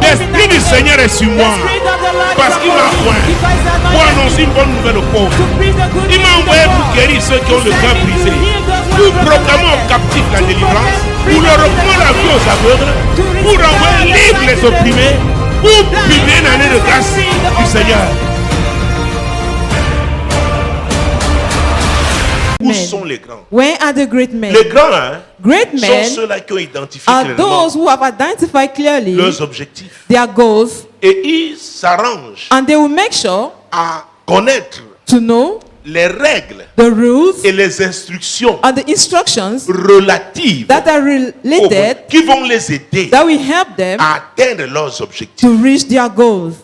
L'Esprit du Seigneur est sur moi. Parce qu'il m'a oint pour annoncer une bonne nouvelle aux pauvres. Il m'a envoyé pour guérir ceux qui ont le cœur brisé, pour proclamer aux captifs la délivrance, pour leur reprendre la vie aux aveugles, pour envoyer libre les opprimés, pour publier une année de grâce du Seigneur. Où sont les grands? Where are the great men? Les grands, hein, Great sont men ceux-là qui ont identifié are clairement those who have identified clearly leurs objectifs. their goals, Et ils s'arrangent and they will make sure à connaître to know les règles the rules et les instructions and the instructions relatives that are related qui vont les aider that will help them à atteindre leurs objectifs. to reach their goals.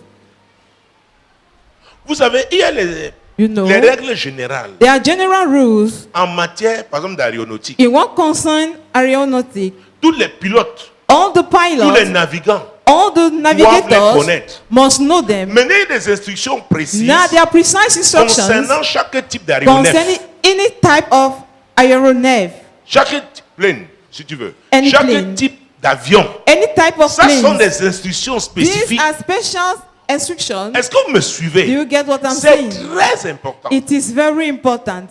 Vous savez, il y a les règles générales There are general rules en matière, par exemple, d'aéronautique. in what concern aeronautic. Tous les pilotes, All the tous les pilots, navigants all the doivent les navigators connaître. must know them. Mener des instructions précises Now there are precise instructions concernant chaque type d'aéronef. concerning any type of aeronave, Chaque plane, si tu veux. Any Chaque plane. type d'avion. any type of Ça sont planes. des instructions These spécifiques. are special instructions. Est-ce que vous me Do suivez? you get what I'm C'est saying? très important. It is very important.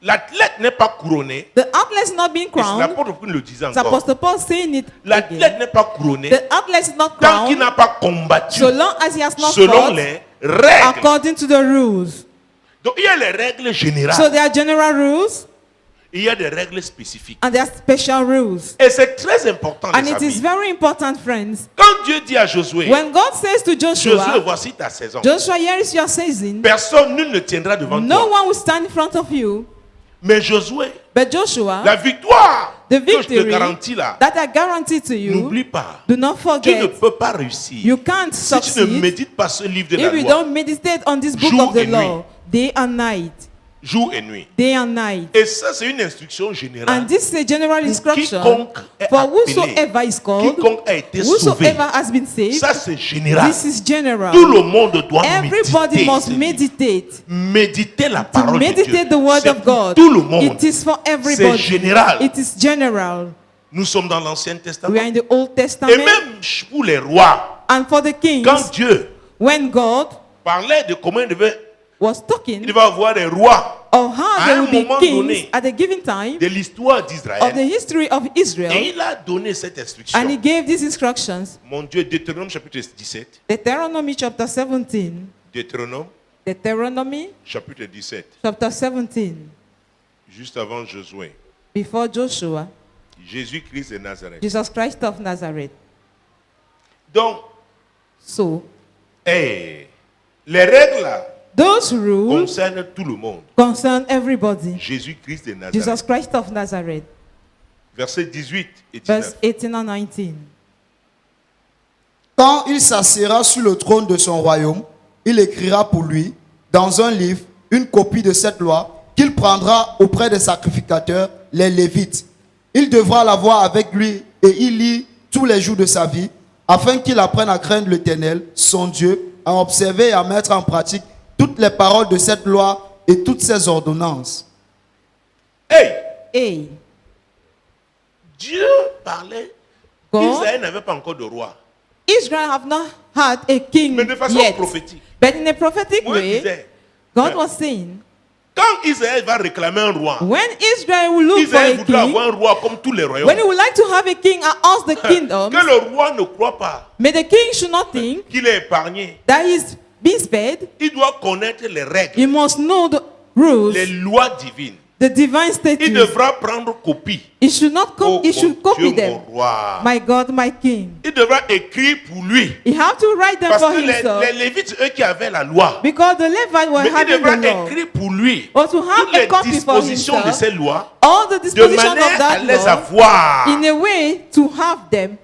L'athlète n'est pas couronné. The athlete is not being Et c'est crowned. l'apôtre Paul le disait It's encore. Apostle Paul saying it L'athlète again. n'est pas couronné The athlete is not tant qu'il crowned n'a pas combattu so long as he has not selon fought les règles. according to the rules. Donc il y a les règles So générales. there are general rules Il y a des règles spécifiques. and there are special rules. Et c'est très important, And les it is amis. very important, friends. Quand Dieu dit à Josué, When God says to Josué, Joshua, voici ta saison. Joshua, here is your season. Personne, nul ne tiendra devant No toi. one will stand in front of you. Mais Josué, But Joshua, la victoire the que je te victory garantis là, that I guarantee to you, n'oublie pas. do not Tu ne forget. peux pas réussir You can't si tu ne succeed médites pas ce livre de la if you loi, don't meditate on this book Jour of the et nuit. law, day and night. jour et nuit. Day and night. Et ça, c'est une instruction générale. And this is a general instruction Quiconque est for appelé, whosoever is called, quiconque a été sauvé, whosoever has been saved. ça c'est général. This is general. Tout le monde doit Everybody méditer. must ce livre. meditate. Méditer la To parole de Dieu. meditate the word C'est of pour God. tout le monde. It is for C'est everybody. général. It is general. Nous sommes dans l'Ancien We Testament. are in the Old Et Testament. même pour les rois, And for the kings, quand Dieu when God parlait de comment il was talking devait avoir des rois of how à there un will be moment kings donné at a given time de l'histoire of the d'Israël. history of Et Israel, il a donné cette instruction. and he gave these instructions. Mon Dieu, Deutéronome chapitre 17. Deuteronomy chapter 17. Deutéronome Deuteronomy chapitre 17. chapter 17. Juste avant Josué. Before Joshua, Jésus-Christ de Nazareth. Jesus Christ of Nazareth. Donc, So, les règles là those rules concernent tout le monde. concern everybody. Jésus-Christ de Jesus Nazareth. Christ of Nazareth. Versets 18 et 19. Verse 18 and 19. Quand il s'assiera sur le trône de son royaume, il écrira pour lui, dans un livre, une copie de cette loi qu'il prendra auprès des sacrificateurs, les Lévites. Il devra l'avoir avec lui et il lit tous les jours de sa vie, afin qu'il apprenne à craindre l'Éternel, son Dieu, à observer et à mettre en pratique toutes les paroles de cette loi et toutes ses ordonnances. Hey, Hey, Dieu parlait. God, Israël n'avait pas encore de roi. Israel have not had a king Mais de façon yet. prophétique. But in a prophetic Moi, je way, disais, God was saying, quand Israël va réclamer un roi, when Israel will look for Israël a voudra king, avoir un roi comme tous les royaumes. when he would like to have a king across the kingdom, Que le roi ne croit pas may the king should not think qu'il est épargné. that he's being spared. Il doit connaître les règles, He must know the rules, les lois divines. the divine Il statutes. devra prendre copie. He should not Oh, he should mon copy Dieu, them. mon roi. My God, my King. Il devra écrire pour lui. He have to write them Parce for que himself les Lévites, eux qui avaient la loi, because the Levites were mais il having devra the law. écrire pour lui Or to have toutes a les copy for dispositions de himself, ces lois all the de dispositions of manière à that les law avoir in a way to have them,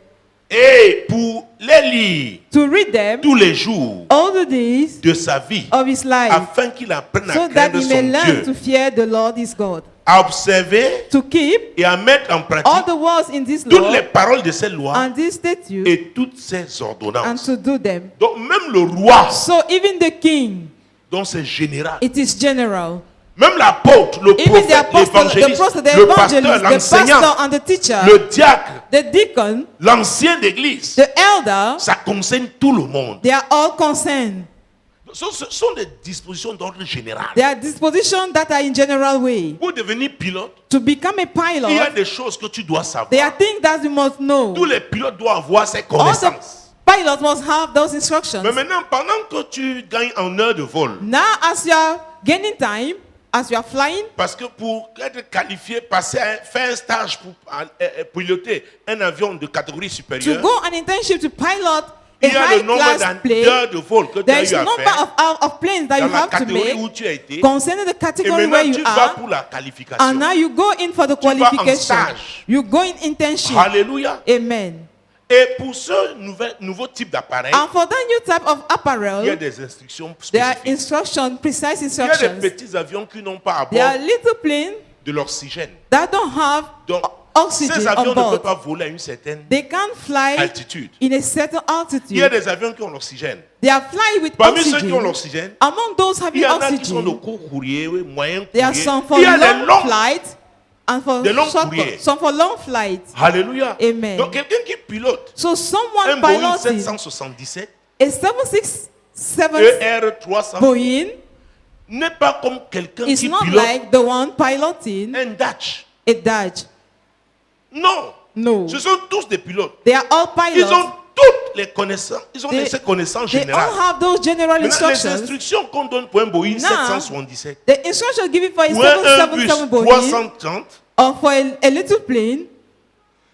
et pour les lire to read them tous les jours all the days de sa vie of his life, afin qu'il apprenne à so that craindre he may son learn to Dieu, fear the Lord his God, à observer to keep et à mettre en all pratique the words in this toutes law les paroles de ces lois and these statutes et toutes ces and ordonnances. to do them. Donc même le roi, So even the king, dont c'est général, it is general. Même l'apôtre, le Even the prophète, apostle, the l'évangéliste, prophet, the le pasteur, evangelist, the l'enseignant, pastor and the teacher, le diacre, the deacon, l'ancien d'église, the elder, ça concerne tout le monde. they are all concerned. Ce sont des dispositions d'ordre général. There are dispositions that are in general way. Pour devenir pilote, To become a il y a pilot, des choses que tu dois savoir. there are things that you must know. Tous les pilotes doivent avoir ces All connaissances. the pilots must have those instructions. Mais maintenant, pendant que tu gagnes en heure de vol, Now, as you are gaining time, as you are flying, parce que pour être qualifié, faire un stage pour piloter un avion de catégorie to supérieure, go on internship to pilot a il y a le nombre high-class plane, d'heures de vol que tu there as is eu a à number faire of planes that dans you la have to catégorie où make tu as été. concerning the Et category where maintenant, you tu vas are. pour la qualification. And now you go in for the vas en qualification. stage. You go in internship. Alléluia. Amen. Et pour ce nouveau type d'appareil, And for that new type of il y a apparel, des instructions there are spécifiques. instructions, precise Il y a des instructions. petits avions qui n'ont pas à There are bord little planes de l'oxygène. that don't have Donc, oxygen ces on avions ne peuvent board. pas voler à une certaine They can't fly altitude. in a certain Il y a altitude. des avions qui ont l'oxygène. They are flying with Parmi ceux qui ont oxygen. l'oxygène, Among those il having y en a qui sont de oxygen, court courrier, oui, moyen there are courrier. some for Il y a des long longs. flights and for Des longs short, courriers. some for long flights. Alléluia. Amen. Donc quelqu'un qui pilote So un someone Boeing piloting 777 a 767 ER300 Boeing n'est pas comme quelqu'un is qui not pilote like the one piloting un Dutch. a Dodge. Non. No. Ce sont tous des pilotes. They are all Ils pilots. ont toutes les connaissances. Ils ont They- ces connaissances They all générales. have those general Maintenant, les instructions. instructions qu'on donne pour un Boeing Now, 777 The instructions given for a ou un Airbus 777 Boeing 330 or for a little plane,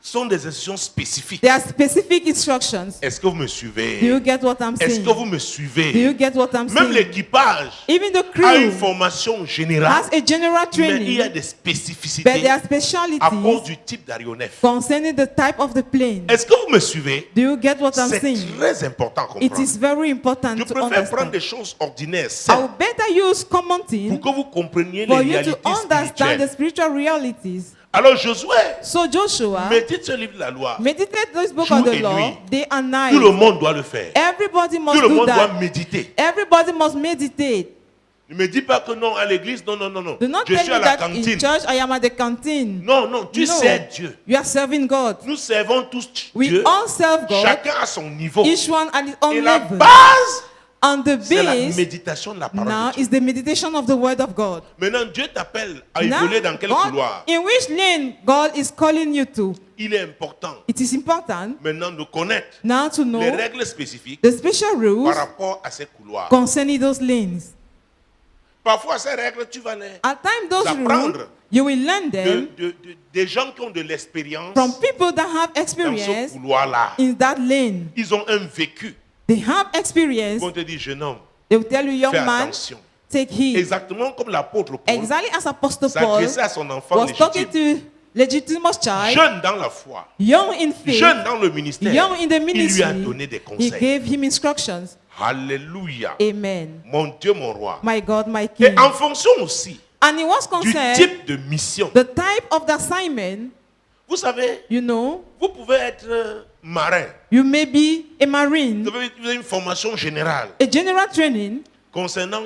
sont des instructions spécifiques. there are specific instructions. Est-ce que vous me suivez? Do you get what I'm Est-ce saying? que vous me Do you suivez? get what I'm Même saying? l'équipage Even the a une crew formation générale, has a general mais il y a training, des but spécificités there are à cause specialities du type d'aéronef. concerning the type of the plane. Est-ce que vous me suivez? Do you get what I'm C'est saying? très important à It comprendre. is very important Je to préfère prendre understand. des choses ordinaires, I simples, will better use common pour things que vous compreniez les for you to réalités understand the spirituelles. spiritual realities. Alors Josué, So Joshua, médite ce livre de la loi. meditate this book Jour of the et law nuit. day and Tout le night. monde doit le faire. Everybody must Tout le do monde doit that. méditer. Everybody must meditate. Ne me dis pas que non à l'église, non, non, non, non. Do not Je tell suis me à la that in cantine. church I am at the canteen. Non, non, tu No. sers Dieu. You are serving God. Nous servons tous We Dieu. all serve God. Chacun à son niveau. Each one at his own Et la level. base, And the c'est la base méditation de la parole now de Dieu. is the meditation of the word of God. Maintenant, Dieu t'appelle à Now, évoluer dans quel God- couloir? in which lane God is calling you to? Il est important It is important maintenant de connaître now to know les règles spécifiques the special rules par rapport à ces couloirs. concerning those lanes. Parfois, ces règles, tu vas les At times, those apprendre rules, you will learn them des gens qui ont de l'expérience from people that have dans ce experience couloir-là. in that lane. Ils ont un vécu. They have experience. Ils vont te dire, jeune homme, They will tell you, young fais man, attention. take heed. Exactement comme l'apôtre Paul Exactly as Apostle Paul s'adressait à son enfant was talking légitime. to legitimate child, Jeune dans la foi, young in faith, jeune dans le ministère, young in the il lui a ministry. donné des He conseils. gave him instructions. Alléluia. Amen. Mon Dieu, mon roi. My God, my Et King. en fonction aussi And it was du concerned type de mission, the type of the assignment. vous savez, You know, vous pouvez être marin. you may be a marine, Vous avez une formation générale a general training concernant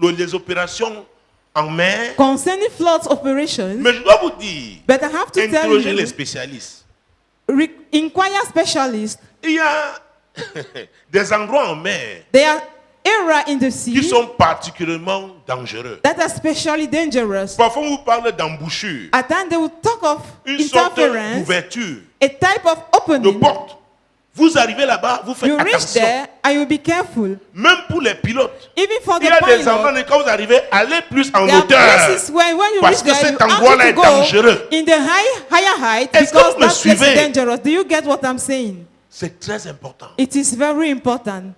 les opérations en mer. concerning floods operations. Mais je dois vous dire, But I have to tell interrogez les you, spécialistes. inquire specialists. Il y a des endroits en mer There are areas in the qui sea sont particulièrement dangereux. that are especially dangerous. Parfois, on vous parle d'embouchure, At times they will talk of une sorte interference, d'ouverture, a type of de opening. porte. Vous arrivez là-bas, vous faites You reach attention. there and you be careful. Même pour les pilotes, Even for il the y a des endroits pilot, où quand vous arrivez, allez plus en there are hauteur. places where when you Parce reach que there, cet you have endroit-là to est go dangereux. in the higher height Est-ce que because vous me that place is suivez? dangerous. Do you get what I'm saying? C'est très important. It is very important.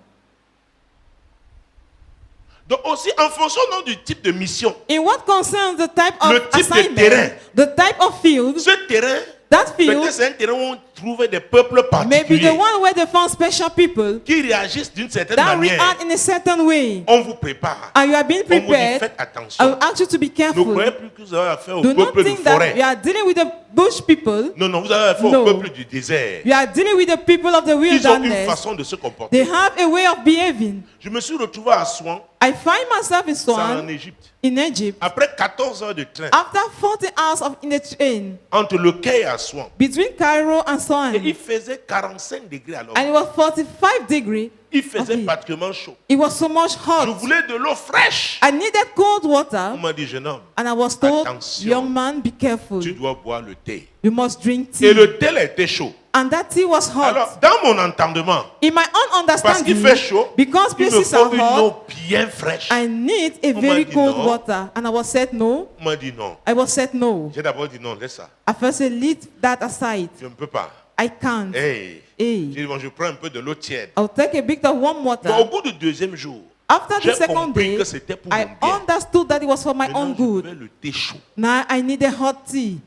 Donc aussi, en fonction donc, du type de mission, In what concerns the type Le of type de terrain. assignment, the type of field, ce terrain, that field peut-être c'est un terrain où on trouve des peuples may be the particuliers one where they found special people qui réagissent d'une certaine that manière. react in a certain way. On vous prépare. And you are being On vous dit, prepared. faites I attention. will ask you to be Ne careful. croyez plus que vous avez affaire au Do not peuple de think that forêt. you are dealing with the bush people. Non, non, vous avez affaire No. au peuple du désert. You are dealing with the people of the Ils ont une wilderness. façon de se comporter. They have a way of behaving. Je me suis retrouvé à Assouan I find myself in C'est en Swan, Égypte. in Egypt. Après 14 heures de train, After 40 hours in the train entre le quai et Assouan, between Cairo and et il Swan, faisait 45 degrés alors. and it was 45 degrees. Il faisait Okay. particulièrement chaud. It was so much Je hot. voulais de l'eau fraîche. I needed cold On water, m'a dit, jeune homme, and I was told, Attention. young man, be careful. tu dois boire le thé. You must drink Et tea. le thé là était chaud. And that tea was Alors, hot. dans mon entendement, In my own parce qu'il understanding, fait chaud, because il me places faut are une hot, eau bien fraîche. I need a On m'a very dit cold non. water. And I was said no. On m'a dit non. I was said no. J'ai d'abord dit non, laisse ça. I first said, leave that aside. Je ne peux pas. I can't. Hey. Hey. J'ai dit, bon, je prends un peu de l'eau tiède. I'll take a bit of warm Donc, au water. bout du deuxième jour, After j'ai the second compris day, que c'était pour I mon bien. understood that it was for my Maintenant, own je good. veux le thé chaud. Now I needed hot tea.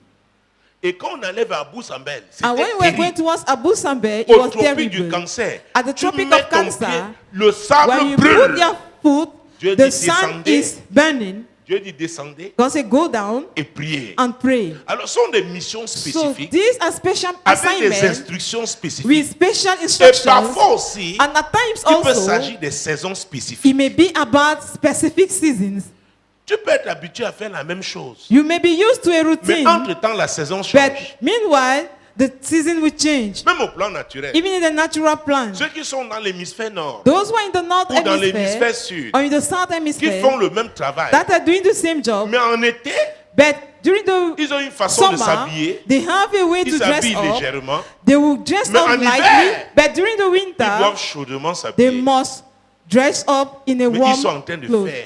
Et quand on allait vers Boussambel, And when c'était we were going terrible. towards Abu Sambe, it Au was tropique du terrible. cancer, At the tu Tropic mets of ton Cancer, pied, le sable When you brûle. put your foot, Dieu the dit sun descendez. is burning. Dieu dit descendez God said, go down et priez. and pray. Alors, ce sont des missions So spécifiques these are special avec des assignments instructions spécifiques. with special Et instructions. parfois aussi, And at times il peut also, s'agir des saisons it spécifiques. may be about specific seasons. Tu peux être habitué à faire la même chose. You may be used to a Mais routine, entre-temps, la saison but change. meanwhile, the season will change. Même au plan naturel. Even in the natural plan. Ceux qui sont dans l'hémisphère nord Those who are in the north ou dans l'hémisphère hemisphere sud, or in the south qui hemisphere font le même travail, that are doing the same job, mais en été, but during the ils ont une façon de summer, s'habiller. they have a way Ils to dress s'habillent up. légèrement. They will dress Mais up en lightly, hiver, but during the Ils winter, doivent chaudement they s'habiller. must dress up in a Mais warm ils sont en train de clothes. faire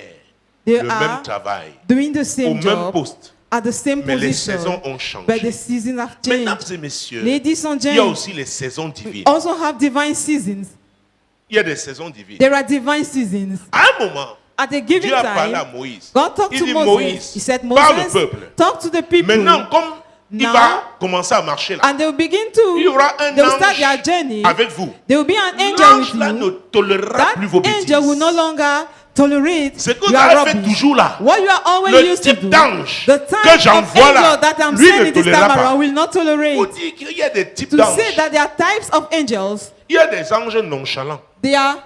They le même are travail doing the au same même job poste. at the same Mais les saisons position, ont changé. but the seasons have Mesdames changed. et messieurs, Ladies and il y a gentlemen, aussi les saisons divines. also have divine seasons. Il y a des saisons divines. There are divine seasons. À un moment, At a given Dieu a parlé à time, Moïse. God talked Il to dit, Moses. Moïse, He said, parle au Moses, peuple. talk to the people. Maintenant, comme il Now- va commencer à marcher là, And they will begin to, il y aura un they will start ange their journey. avec vous. There will be an angel L'ange with là ne you. tolérera That plus vos bêtises. angel will no longer tolerate Ce que vous your avez fait rubbish. toujours là, What you are always le used to type do, d'ange the type que of j'envoie là, angel that I'm lui ne sending this tolérera time pas. around will not tolerate. Pour dire qu'il y a des types To d'anges. say that there are types of angels, Il y a des anges nonchalants. they are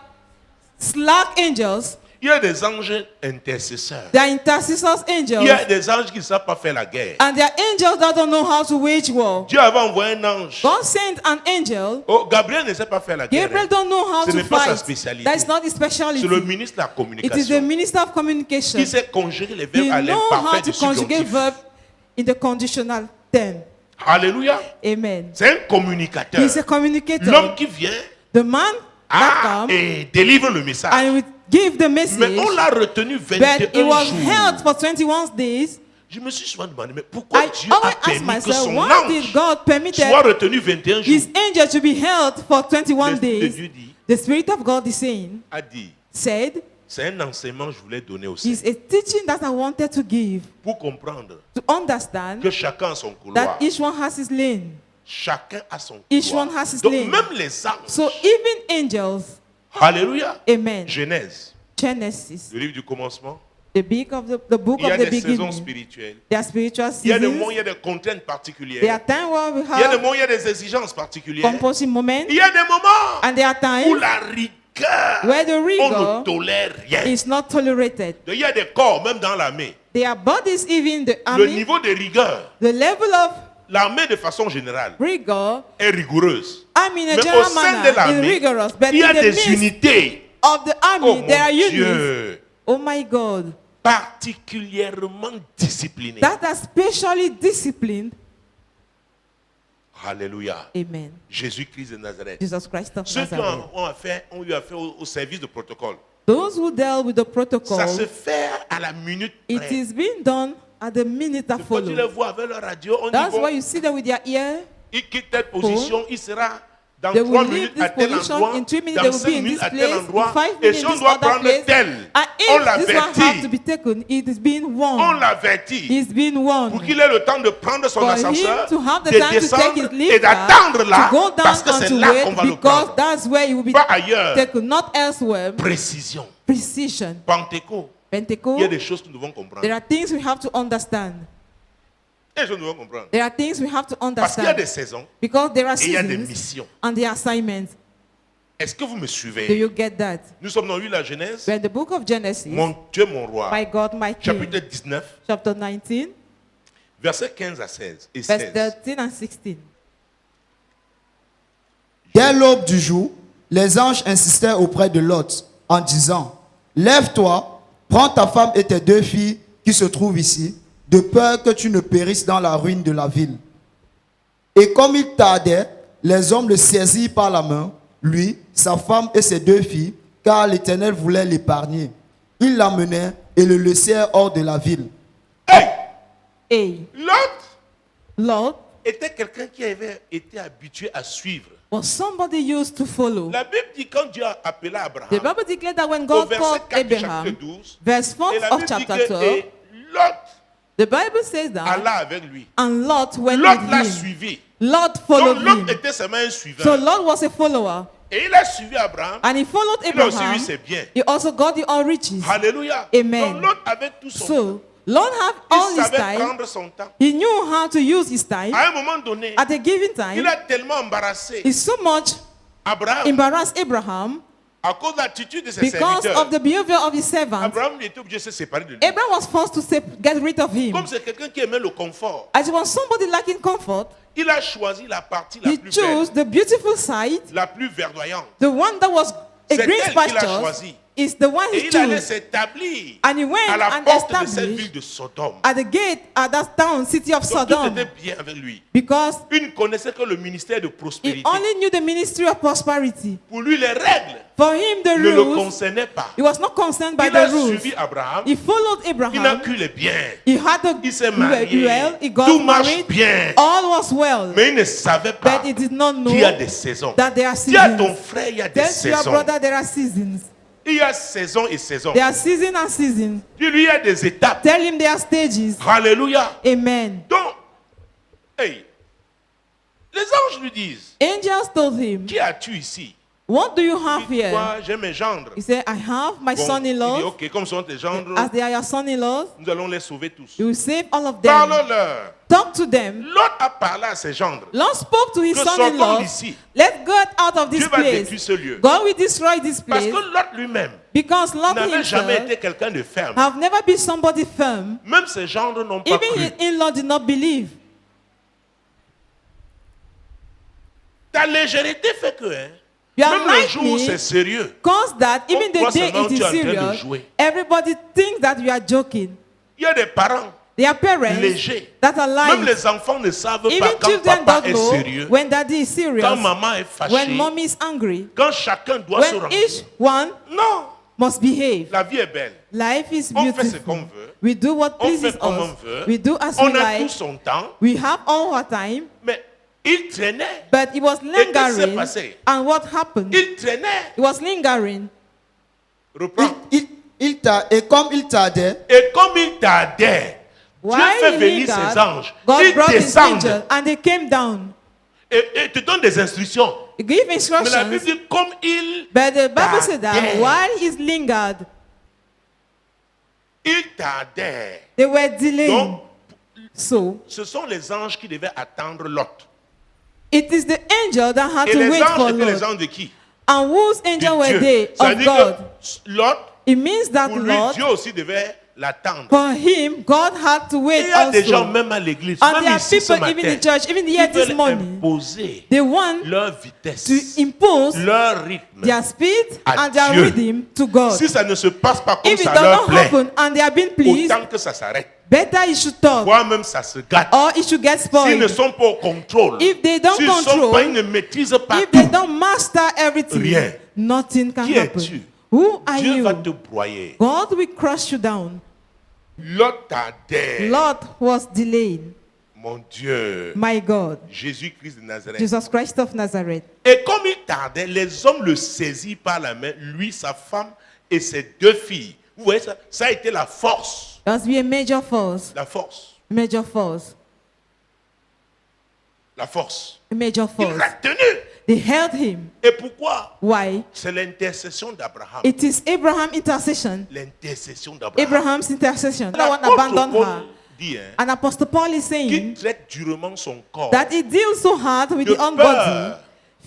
slack angels, Il y a des anges intercesseurs. they are intercessors Il y a angels, des anges qui ne savent pas faire la guerre. and they are angels that don't know how to wage war. Dieu avait envoyé un ange. God sent an angel. Oh, Gabriel ne sait pas faire la guerre. Gabriel don't know how Ce to n'est pas sa fight. spécialité. That's not his C'est le specialty. ministre de la It is the communication minister of communication. qui sait conjuguer les He verbes à know how l'imparfait to du conjugate subjonctif. verb in the conditional term. Alléluia. Amen. C'est un communicateur. He's a communicator. L'homme qui vient The man that comes et délivre le message. and will give the Mais message, on l'a retenu but 21 it was jours. held for 21 days. Je me suis souvent demandé, mais pourquoi I Dieu a always ask permis que myself, son why did ange God permit soit retenu 21 jours? his angel to be held for 21 L'Esprit de days? Dieu dit, The Spirit of God is saying, a dit, said, c'est un enseignement que je voulais donner aussi. is a teaching that I wanted to give, Pour comprendre to understand que chacun a son couloir. that each one has his lane. Chacun a son Each couloir. one has his Donc lane. même les anges. So even angels, Alléluia. amen. Genèse, Genesis, le livre du commencement. the book Il y a of the des saisons beginning. spirituelles. There are spiritual Il y a des seasons. moments, il y a des contraintes There are particulières. times where we Il y a des have moments, il y a des exigences particulières. composing moments, Il y a des moments and there are où times la rigueur, where the on ne rigor tolère rien. is not tolerated. Il y a des corps, même dans l'armée. There are bodies, even the Le army, niveau de rigueur, the level of l'armée de façon générale rigor, est rigoureuse. I mean, a Mais au general sein de manner is l'armée, rigorous, but il y a in the des midst unités. of the army, Oh there are mon units. Dieu, Oh my God, particulièrement disciplinées. that are specially disciplined. Alléluia. Amen. Jésus-Christ de Nazareth. Jesus Christ of Ceux qui Nazareth. ont eu affaire au service de protocole, Those who dealt with the protocol, ça se fait à la minute it près. is being done at the minute that Quand tu les follows. vois avec leur radio, on dit That's bon, why you see them with their ear. il quitte telle position, il sera dans They 3 will minutes leave à this tel position. endroit, In 3 minutes, dans they will 5 be in minutes this à tel place. In endroit. 5 Et minutes, si on this doit other prendre place. tel, And on if this one have to l'avertit. be taken, it is being On warned. l'avertit He's being pour warned. qu'il ait le temps de prendre son For him ascenseur, to have the de time to take his descendre leave et d'attendre là, to go down parce que and c'est to là qu'on wait, va le because prendre. that's where he will be Pas ailleurs. taken, not elsewhere. Précision. Precision. Pentecôte. Il y a Pentecost. des choses que nous devons comprendre. There are things we have to understand. Il y a des choses que nous devons comprendre. There are things we have to Parce qu'il y a understand. des saisons Because there are et il y a des seasons missions. and there are assignments. Est-ce que vous me Do suivez? you get that? Nous sommes dans lui la Genèse. We're in the book of Genesis. Mon Dieu, mon roi. My God, my King. Chapitre 19, Chapter 19, versets 15 à 16 et verse 16. 13 and 16. Dès l'aube du jour, les anges insistaient auprès de Lot en disant, lève-toi, prends ta femme et tes 2 filles qui se trouvent ici, de peur que tu ne périsses dans la ruine de la ville. Et comme il tardait, les hommes le saisirent par la main, lui, sa femme et ses 2 filles, car l'Éternel voulait l'épargner. Ils l'amenèrent et le laissèrent hors de la ville. Hey! Hey, Lot Était quelqu'un qui avait été habitué à suivre. was somebody used to follow. La Bible dit quand Dieu a appelé The Abraham, Bible declared that when au God verset called 4 du Abraham, chapitre 12, verse 4 et la of Bible dit chapter que 12, et Lot the Bible says that, alla avec lui. and Lot went Lot with l'a him. suivi. Lot followed Donc Lot him. était seulement un So suiveur. Lot was a follower, Et il a suivi Abraham. and he followed Il a aussi Abraham. eu ses biens. He also got the all riches. Alléluia. Amen. Donc Lot avait tout son temps. So Lot had all Il his savait time. prendre son temps. He knew how to use his time. À un moment donné, At a given il time, a tellement embarrassé he so much Abraham embarrassed Abraham à cause de l'attitude de ses because serviteurs. of the behavior of his servants. Abraham était obligé de se séparer de lui. Abraham was forced to get rid of him. Comme c'est quelqu'un qui aimait le confort, As he was somebody lacking comfort, il a choisi la partie la he plus chose belle, the beautiful side, la plus verdoyante. the one that was a C'est green elle qu'il a pasture, choisi. is the one Et he il allait chose. s'établir And he went à la and porte de cette established ville de Sodome. at the gate at that town, city of Donc tout Sodom, était bien avec lui. because Il ne connaissait que le ministère de he prospérité. only knew the ministry of prosperity. Pour lui, les règles For him, the ne le rules, concernaient pas. he was not concerned by Il a the rules. suivi Abraham. He followed Il n'a Abraham. que les biens. He had the Il s'est marié. well, he got Tout marche married. bien. All was well. Mais il ne savait pas But he did not know qu'il y a des saisons. that there are Dis à ton seasons. frère, il y a des Tell to your saisons. brother there are seasons. Il y a saison et saison. There are seasons and seasons. Dis-lui, il y a des étapes. Tell him there are stages. Alléluia. Amen. Donc, hey, les anges lui disent, Angels told him, qui as-tu ici? what do you have Il dit, here? quoi? J'ai mes gendres. He said, I have my Bon, il dit, son-in-laws. ok, comme sont tes gendres, As they are your son-in-laws, nous allons les sauver tous. you will save all of them. Parle-leur. Talk to them. Lot a parlé à ses gendres. Lot spoke to his Que sortons son-in-laws. d'ici. Let's get out of this Dieu va place. détruire ce lieu. God will destroy this Parce place. que Lot lui-même Because Lot n'avait jamais himself été quelqu'un de ferme. have never been somebody firm. Même ses gendres n'ont pas Even cru. his in-law did not believe. Ta légèreté fait que, hein, Your même le jour où c'est lightning sérieux, cause that even croit the day seulement it tu es is en train de serious, jouer. everybody thinks that you are joking. il y a des parents Their parents légers. that are Même lying. les enfants ne savent pas Even quand children papa don't est know sérieux, when daddy is serious, quand maman est fâchée, when mommy is angry, quand chacun doit se when rendre. each one Non, must behave. la vie est belle. Life is On fait ce beautiful. qu'on veut. We do what On pleases fait comme on us. veut. We do as On we a tout like. son temps, We have all our time. mais il traînait. But it was qu'est-ce qui s'est lingering. passé? And what happened? Il traînait. It was lingering. Reprends. Et comme il tardait, Et comme il tardait, Dieu While fait he venir lingered, ses anges. God Ils brought his descendent angels and they came down. et te donnent des instructions. He gave Mais la instructions. Bible dit comme il But the Bible said that tardait. while he's lingered, Il tardait. they were delaying. Donc, So ce sont les anges qui devaient attendre Lot. it is the angel that had Et to les wait for anges étaient les Lot. anges de qui? And whose De angel were Dieu. they? Ça veut Of dire God. que Lot, It means that pour lui, Lord, Dieu aussi devait l'attendre. for him, God had to Et wait il y a des gens also. même à l'église, And même there are ici ce people, even in matin, church, even qui here this veulent morning, imposer they want leur vitesse, to impose leur rythme. their speed à and their Dieu. rhythm to God. Si ça ne se passe pas comme If it ça does leur not plaît, happen and they are being pleased, autant que ça s'arrête. better it should stop Voire même ça se gâte. or it should get S'ils ne spoiled. sont pas au contrôle, If they don't s'ils sont control, pas, ils ne maîtrisent pas If they tout, don't master everything, Rien. nothing can Qui happen. es-tu? Who are Dieu va te you? broyer. God will crush you down. Lot tardait. Lot was delayed. Mon Dieu, My God, Jésus-Christ de Nazareth. Jesus Christ of Nazareth. Et comme il tardait, les hommes le saisirent par la main, lui, sa femme et ses 2 filles. Vous voyez ça? Ça a été la force. There must be a major force. La force. Major force. La force. A major Il force. l'a tenu. They held him. Et pourquoi? Why? C'est l'intercession d'Abraham. It is Abraham's intercession. L'intercession d'Abraham. Abraham's intercession. No one L'apôtre abandoned Paul her. dit hein, And Apostle Paul is qu'il saying traite durement son corps that he deals so hard with de the unbody, peur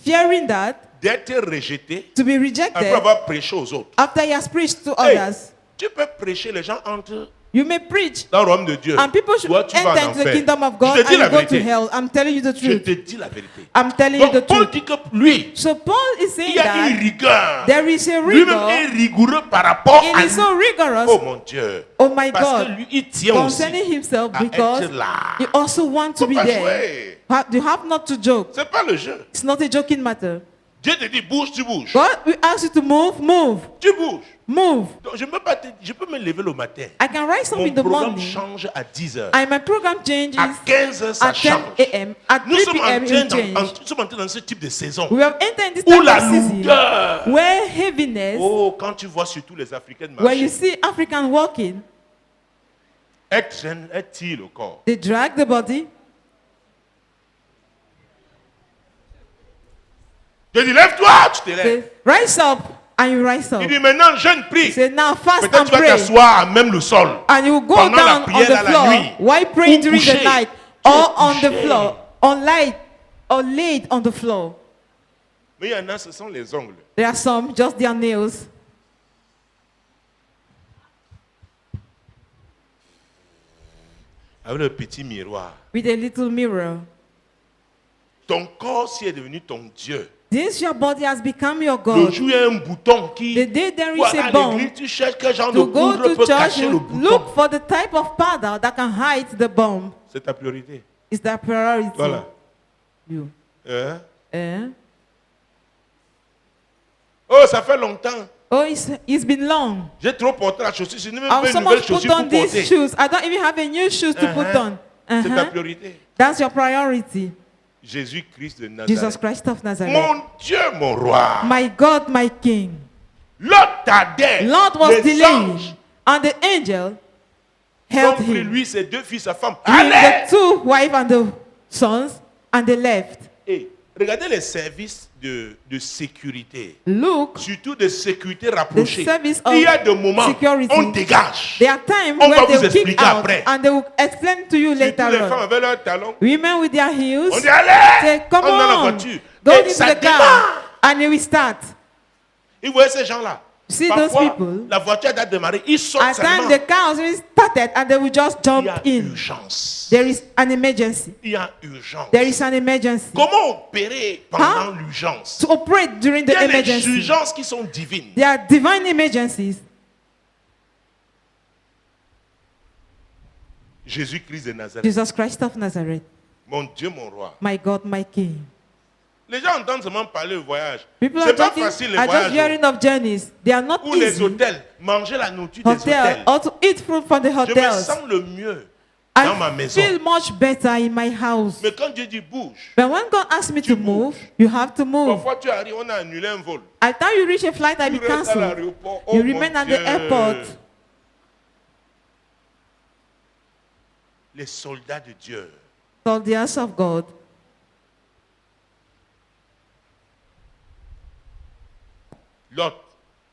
fearing that, d'être rejeté to be après rejected avoir prêché aux autres. after he has preached to Hey, others. tu peux prêcher, les gens entrent You may preach, dans le royaume de Dieu. and people should Toi, tu vas enter en into the enfer. kingdom of Je God, te dis and la you go to vérité. hell. I'm telling you the Je truth. te dis la vérité. I'm telling you the Donc Paul truth. dit que lui, So Paul is il saying y a une that rigueur. there is a Lui-même rigor. est rigoureux par rapport It à is lui. so rigorous, Oh mon Dieu. oh my Parce que God, lui, il tient aussi concerning himself, à because être là. he also wants to Faut be pas there. jouer. You have not to joke. C'est pas le jeu. It's not a joking matter. Dieu te dit bouge, tu bouges. God will ask you to move, move, Tu bouges. move. Donc, je peux me lever le matin. I can rise up Mon in the programme morning, change à 10 heures. and my program changes À 15 heures, ça at 10 change. a.m. At Nous 3 sommes p.m. it will change. nous sommes entrés dans ce type de saison We have entered in this où type la of season lourdeur. where heaviness, Oh, quand tu vois surtout les Africaines where you marcher, see African walking, elles tirent le corps. they drag the body. Je dis lève-toi, tu te lèves. Say, rise up, and you rise up. Il dit maintenant jeûne, prie. Say, now fast Peut-être and tu vas pray, t'asseoir à même le sol. and you go pendant la down on prière the à la floor nuit, while praying ou during the couché. night, Tu or es on the couché. floor, on light, or laid on the floor. Mais il y en a, ce sont les ongles. There are some just their nails. Avec le petit miroir. With a little mirror. Ton corps, si est devenu ton Dieu. This your body has become your Le God. jour, il y a un bouton qui. The day there Ou is a à bomb, l'église, tu cherches quel genre de to go poudre to peut church, cacher le you bouton. look for the type of powder that can hide the bomb. C'est ta priorité. Is that priority? Voilà. You. Hein? Eh? Oh, ça fait longtemps. Oh, it's been long. J'ai trop porté la chaussure. Je n'ai même I pas was une nouvelle supposed to put chaussure on pour these porter. shoes. I don't even have a new shoes to put on. C'est ta Uh-huh. priorité. That's your priority. Jésus-Christ de Jesus Nazareth. Christ of Nazareth. Mon Dieu, mon roi. My God, my King. L'autre tardait. Lord was Les delayed, anges and the angel ont held pris him. lui, ses deux fils, sa femme. With Allez! the two wives and the sons, and they left. Et regardez les services de sécurité. Look, Surtout de sécurité rapprochée. The service Il y a of des moments security. on dégage. there are times On where va they vous will kick expliquer out, après. and they will explain to you Surtout later les femmes on. avec leurs talons. Women with their heels, On dit allez! say, come On est dans la on, voiture. go Et into ça the démarre. car, and they will start. Ils voyaient ces gens-là. See Parfois, those people? la voiture a démarré. Ils sortent At seulement. times the car has already started, and they will just Il jump y a in. urgence. There is an emergency. Il y a urgence. There is an emergency. Comment opérer pendant l'urgence? To operate during Il y the a des emergency, urgences qui sont divines. there are divine emergencies. Jésus-Christ de Nazareth. Jesus Christ of Nazareth, Mon Dieu, mon roi. my God, my King. Les gens entendent seulement parler de voyage. People C'est are pas talking, facile les are just voyages. hearing of journeys. They are not Ou les easy. hôtels. Manger la nourriture des Hotel, hôtels. or to eat fruit from the Je me hotels. sens le mieux dans ma I maison. feel much better in my house. Mais quand Dieu dit bouge, But when God asks me to move, you have to move. parfois tu arrives, on a annulé un vol. At the time you reach a flight that Tu be restes à cancelled, l'aéroport. Oh you mon remain at Dieu. the airport. Les soldats de Dieu. Soldiers of God. L'autre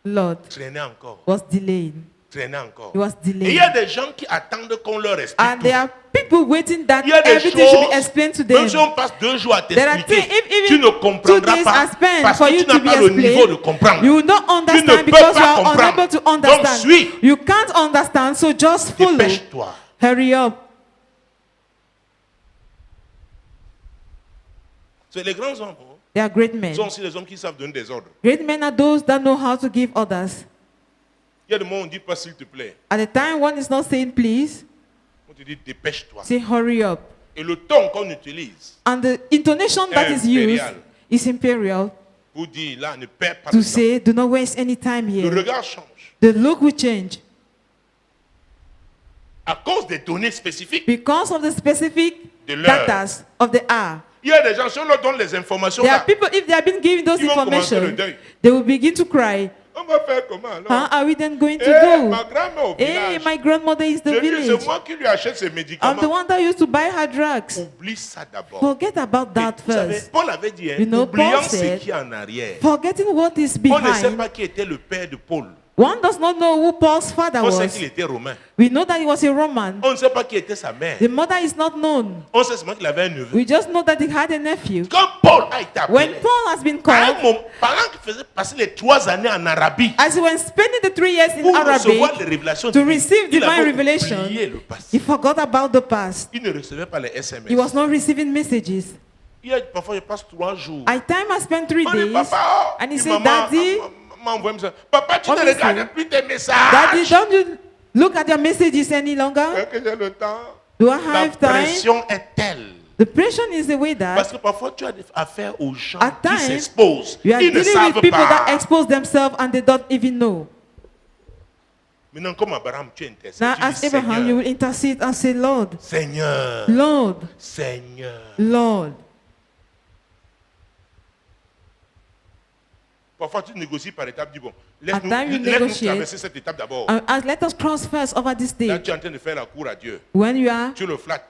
Lord traînait encore. was delayed. Traînait encore. He was Et il delayed. y a des gens qui attendent qu'on leur explique And tout. there are people waiting that Il y a des everything should be choses, explained to même them. si on passe 2 jours à There are t'expliquer, things, if tu even ne 2 comprendras days pas are spent parce for que you tu to n'as be pas le niveau de explained, comprendre. you will not Tu ne understand peux because pas you are comprendre. unable to Donc understand. suis. You can't understand, so just follow. Dépêche-toi. Hurry up. C'est les grands hommes. Hein. They are great men. Ce sont aussi les hommes qui savent donner des ordres. Great men are those that know how to give others. Il y a des moments où on dit pas s'il te plaît. At the time one is not saying please, On te dit dépêche-toi. say hurry up. Et le ton qu'on utilise And the intonation that is used Imperial. is imperial pour dire là, ne perds pas to de temps. say do not waste any time Le here. regard change. The look will change À cause des données spécifiques because of the specific de l'heure. data of the hour. Il y a des gens, si on leur donne les informations There là, are people, if they have been given those Ils vont commencer le information, deuil. they will begin to cry. on va faire comment alors? How are we then going to Eh, ma do? grand-mère au Hey, village. my grandmother is the Je dis, village. c'est moi qui lui achète ses I'm the médicaments. one that used to buy her drugs. Oublie ça d'abord. Forget about that Vous savez, first. Paul avait dit, hein, You know, oubliant Paul ce said, qui est en arrière. Forgetting what is On ne sait behind. pas qui était le père de Paul. One does not know who Paul's father On sait was. qu'il était romain. We know that he was a Roman. On ne sait pas qui était sa mère. The mother is not known. On sait seulement qu'il avait un neveu. We just know that he had a nephew. Quand Paul a été When appelé, Paul has been à un called, moment, pendant qu'il faisait passer les 3 années en Arabie, as he was spending the 3 years in pour recevoir les Arabic, révélations to divines, receive il divine avait revelation, oublié le passé. he forgot about the past. Il ne recevait pas les SMS. He was not receiving messages. Parfois, je passe 3 jours. Time I spent 3 On dit, days, papa, and he puis said, maman Daddy, m'a envoyé un message. Papa, tu ne Obviously. regardes plus tes Daddy, messages. don't you look at your messages any longer? Est-ce que j'ai le temps? Do I La have time? pression est telle. The pressure is the way Parce that que parfois, tu as affaire aux gens At qui times, s'exposent. you are Ils ne dealing savent with people that pas. expose themselves and they don't even know. Maintenant, comme Abraham, tu intercèdes. Now, Tu as dis, Abraham, you Seigneur, will intercede and say, Lord, Seigneur, Lord, Seigneur. Lord. Parfois, tu négocies par étapes. Dis bon, At time you laisse-nous negotiate. traverser cette étape d'abord. Let us cross first over this Là, stage. tu es en train de faire la cour à Dieu. When you are Tu le flattes.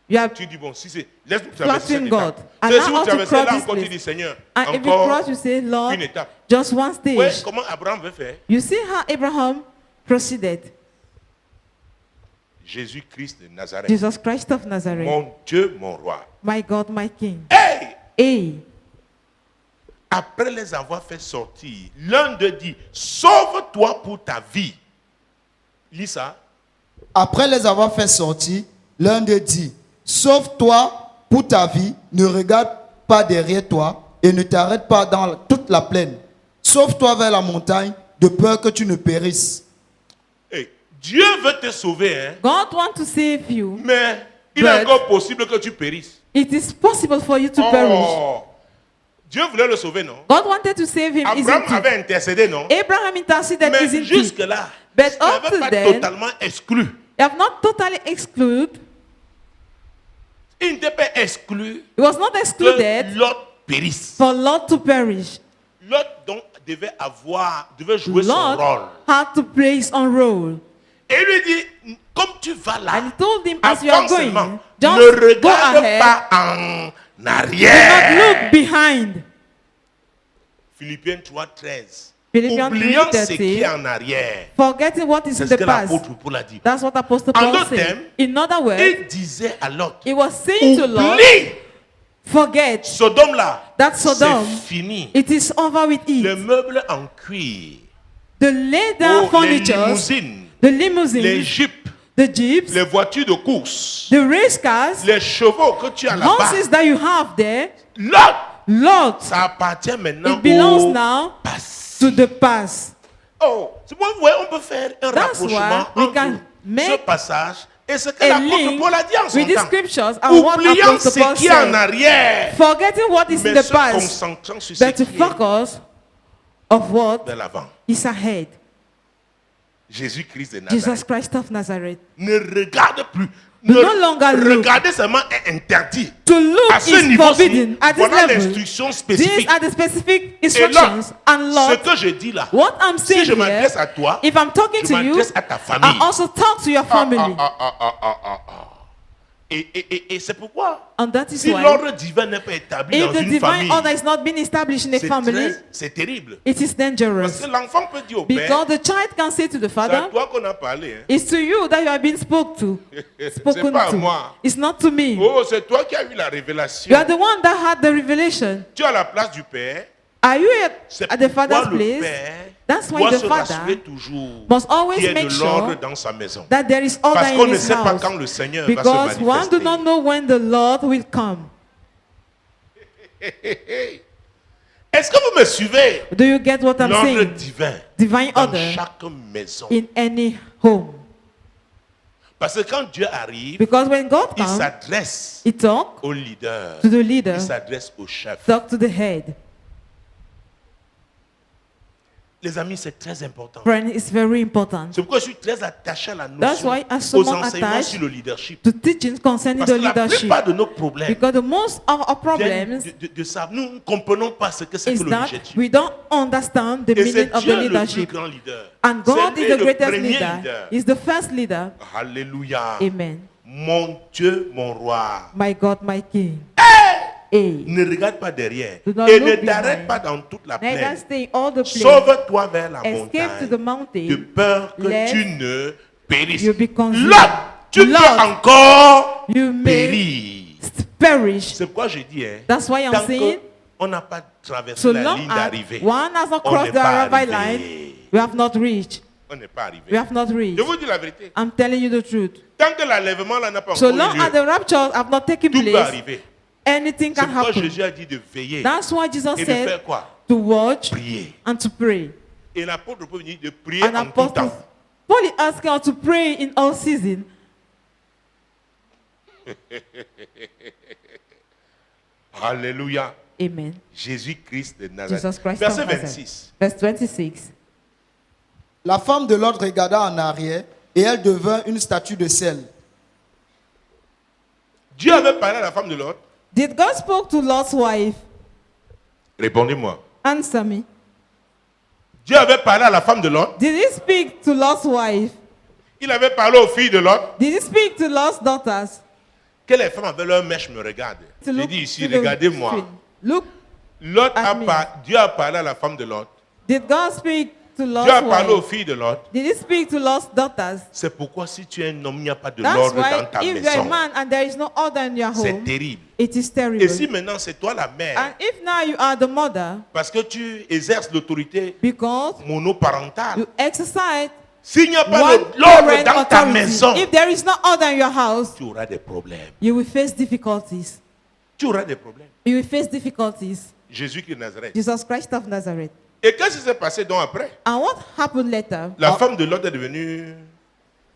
You are Tu dis bon, si c'est, laisse-nous traverser cette flattering God. étape. And C'est now si vous how to traversez cross là this encore, tu place. dis Seigneur, And if you encore cross, you say, Lord, une étape. just one stage. Ouais, comment Abraham veut faire? You see how Abraham proceeded. Jésus-Christ de Nazareth. Jesus Christ of Nazareth. Mon Dieu, mon roi. My God, my King. Hey! Hey, Après les avoir fait sortir, l'un d'eux dit, sauve-toi pour ta vie. Lis ça. Après les avoir fait sortir, l'un d'eux dit, sauve-toi pour ta vie, ne regarde pas derrière toi et ne t'arrête pas dans toute la plaine. Sauve-toi vers la montagne, de peur que tu ne périsses. Hey, Dieu veut te sauver, hein? God wants to save you. Mais il est But- encore possible que tu périsses. It is possible for you to perish. Dieu voulait le sauver, non? God wanted to save him, Abraham isn't it? avait intercédé, non? Abraham interceded, Mais isn't it? jusque-là, But il n'avait up to pas then, totalement exclu. They have not totally excluded. Il n'était pas exclu It was not que excluded Lot périsse. for Lot to perish. Lot donc devait jouer son rôle. Lot had to play his own role. Et il lui dit, comme tu vas là, And he told him, as you are avance going, seulement. just Ne go regarde ahead. pas en Do not arrière. look behind. Philippiens 3:13. Philippians Oubliant ce 3:13. qui est en arrière. Forgetting what is C'est in ce the que past. l'apôtre Paul a dit. That's what Apostle En Paul d'autres said. termes, In other words, Il disait à Lot, he was saying to Lot, oublie forget Sodome là. that Sodom, C'est fini. it is over with Les it. meubles en cuir, The leather les furniture, limousines, the les limousines, jeeps, the jeeps, les voitures de course, the race cars, les chevaux que tu as là-bas. horses that you have there, Lot, Lot, ça appartient maintenant it belongs au now passé. to the past. Oh, c'est pourquoi vous voyez, on peut faire un That's rapprochement why we entre can ce make passage et ce que A l'apôtre link Paul a dit en son with these temps. scriptures and what Oubliant Apostle ce Paul qui est en said, arrière, forgetting what is in mais the se past, concentrant sur ce but to qui est focus of what de l'avant. is ahead. Jésus-Christ de Jesus Nazareth. Christ of Nazareth. Ne regarde plus. Do no longer look. Regarder seulement est interdit. To look À ce is niveau-ci, forbidden. At this voilà level, l'instruction these spécifique. are the specific Et là, instructions. And ce Lord, que je dis là, what I'm si saying je m'adresse here, à toi, if I'm talking je to you, m'adresse à ta famille. I also talk to your family. Et c'est pourquoi, And that is si why, l'ordre divin n'est pas établi if dans the une divine famille, order is not being established in a family, c'est terrible. it is Parce dangerous. que l'enfant peut dire au père, Because the child can say to the c'est à father, toi qu'on a parlé. Hein. it's to you that you have been spoken C'est pas à to. moi. It's not to me. Oh, c'est toi qui as eu la révélation. You are the one that had the revelation. Tu es à la place du père. Are you C'est at the pourquoi father's le place? père That's why doit the se father rassurer toujours must always qu'il y ait make de sure l'ordre dans sa maison. that there is order Parce qu'on in ne his sait pas house. quand le Seigneur va se Because one manifester. do not know when the Lord will come. Est-ce que vous me suivez? Do you get what I'm L'ordre saying? divin Divine dans order chaque maison. in any home. Parce que quand Dieu arrive, Because when God il comes, s'adresse he talk au leader. to the leader, Il s'adresse au chef. talk to the head. Les amis, c'est très important. Friend, it's very important. C'est pourquoi je suis très attaché à la That's notion why I'm so aux much enseignements attached sur le leadership. To teachings concerning Parce the que la leadership. plupart de nos problèmes Because the most of our viennent problems de ça. Nous ne comprenons pas ce que c'est is que le that leadership. we don't understand the Et meaning c'est of the Dieu le plus leadership. grand leader. And God C'est is lui the le greatest premier leader. He's the first leader. Alléluia. Amen. Mon Dieu, mon roi. My God, my King. Ne regarde pas derrière. Do not Et look ne t'arrête behind. pas dans toute la Neither plaine. stay in all the plain. Sauve-toi vers la Escape to the montagne. mountain, De peur que lest tu ne périsses. you be consumed. Lot, tu Lot, peux encore you may périr. perish. C'est pourquoi je dis, hein, That's why I'm tant saying, qu'on n'a pas traversé so la long ligne as d'arrivée, one has not on crossed n'est the pas arrival arrivé. line, we have not reached. On n'est pas arrivé. We have not reached. Je vous dis la vérité. I'm telling you the truth. Tant que l'enlèvement là n'a pas So encore long eu lieu, as the raptures have not taken tout peut place, arriver. anything C'est can pourquoi happen. Jésus a dit de veiller That's why Jesus et de said faire quoi? to watch Prier. and to pray. Et l'apôtre peut venir de prier And en tout apostles, temps. Paul is asking us to pray in all season. Alléluia. Amen. Jésus-Christ de Jesus Nazareth. Christ Verset of Nazareth. 26. Verse 26. La femme de Lot regarda en arrière et elle devint une statue de sel. Dieu avait parlé à la femme de Lot. Did God spoke to Lot's wife? Répondez-moi. Answer me. Dieu avait parlé à la femme de Lot. Did he speak to Lot's wife? Il avait parlé aux filles de Lot. Did he speak to Lot's daughters? Que les femmes avec leur mèche me regardent. To J'ai look dit ici, to the regardez-moi. screen. Look, Lot at me. Dieu a parlé à la femme de Lot. did God speak to Dieu Lot's a parlé aux wife? filles de Lot. Did he speak to Lot's daughters? C'est pourquoi si tu es un homme, il n'y a pas de That's l'ordre dans why ta if you're a maison. man and there is no order in your C'est home, terrible. it is terrible. Et si maintenant c'est toi la mère, And if now you are the mother, parce que tu exerces l'autorité because monoparentale, you exercise s'il n'y a pas one l'ordre parent dans ta authority, maison, if there is no order in your house, tu auras des problèmes. you will face difficulties. Tu auras des problèmes. You will face difficulties. Jésus qui est de Nazareth. Jesus Christ of Nazareth. Et qu'est-ce qui s'est passé donc après? And what happened later? La femme de Lot est devenue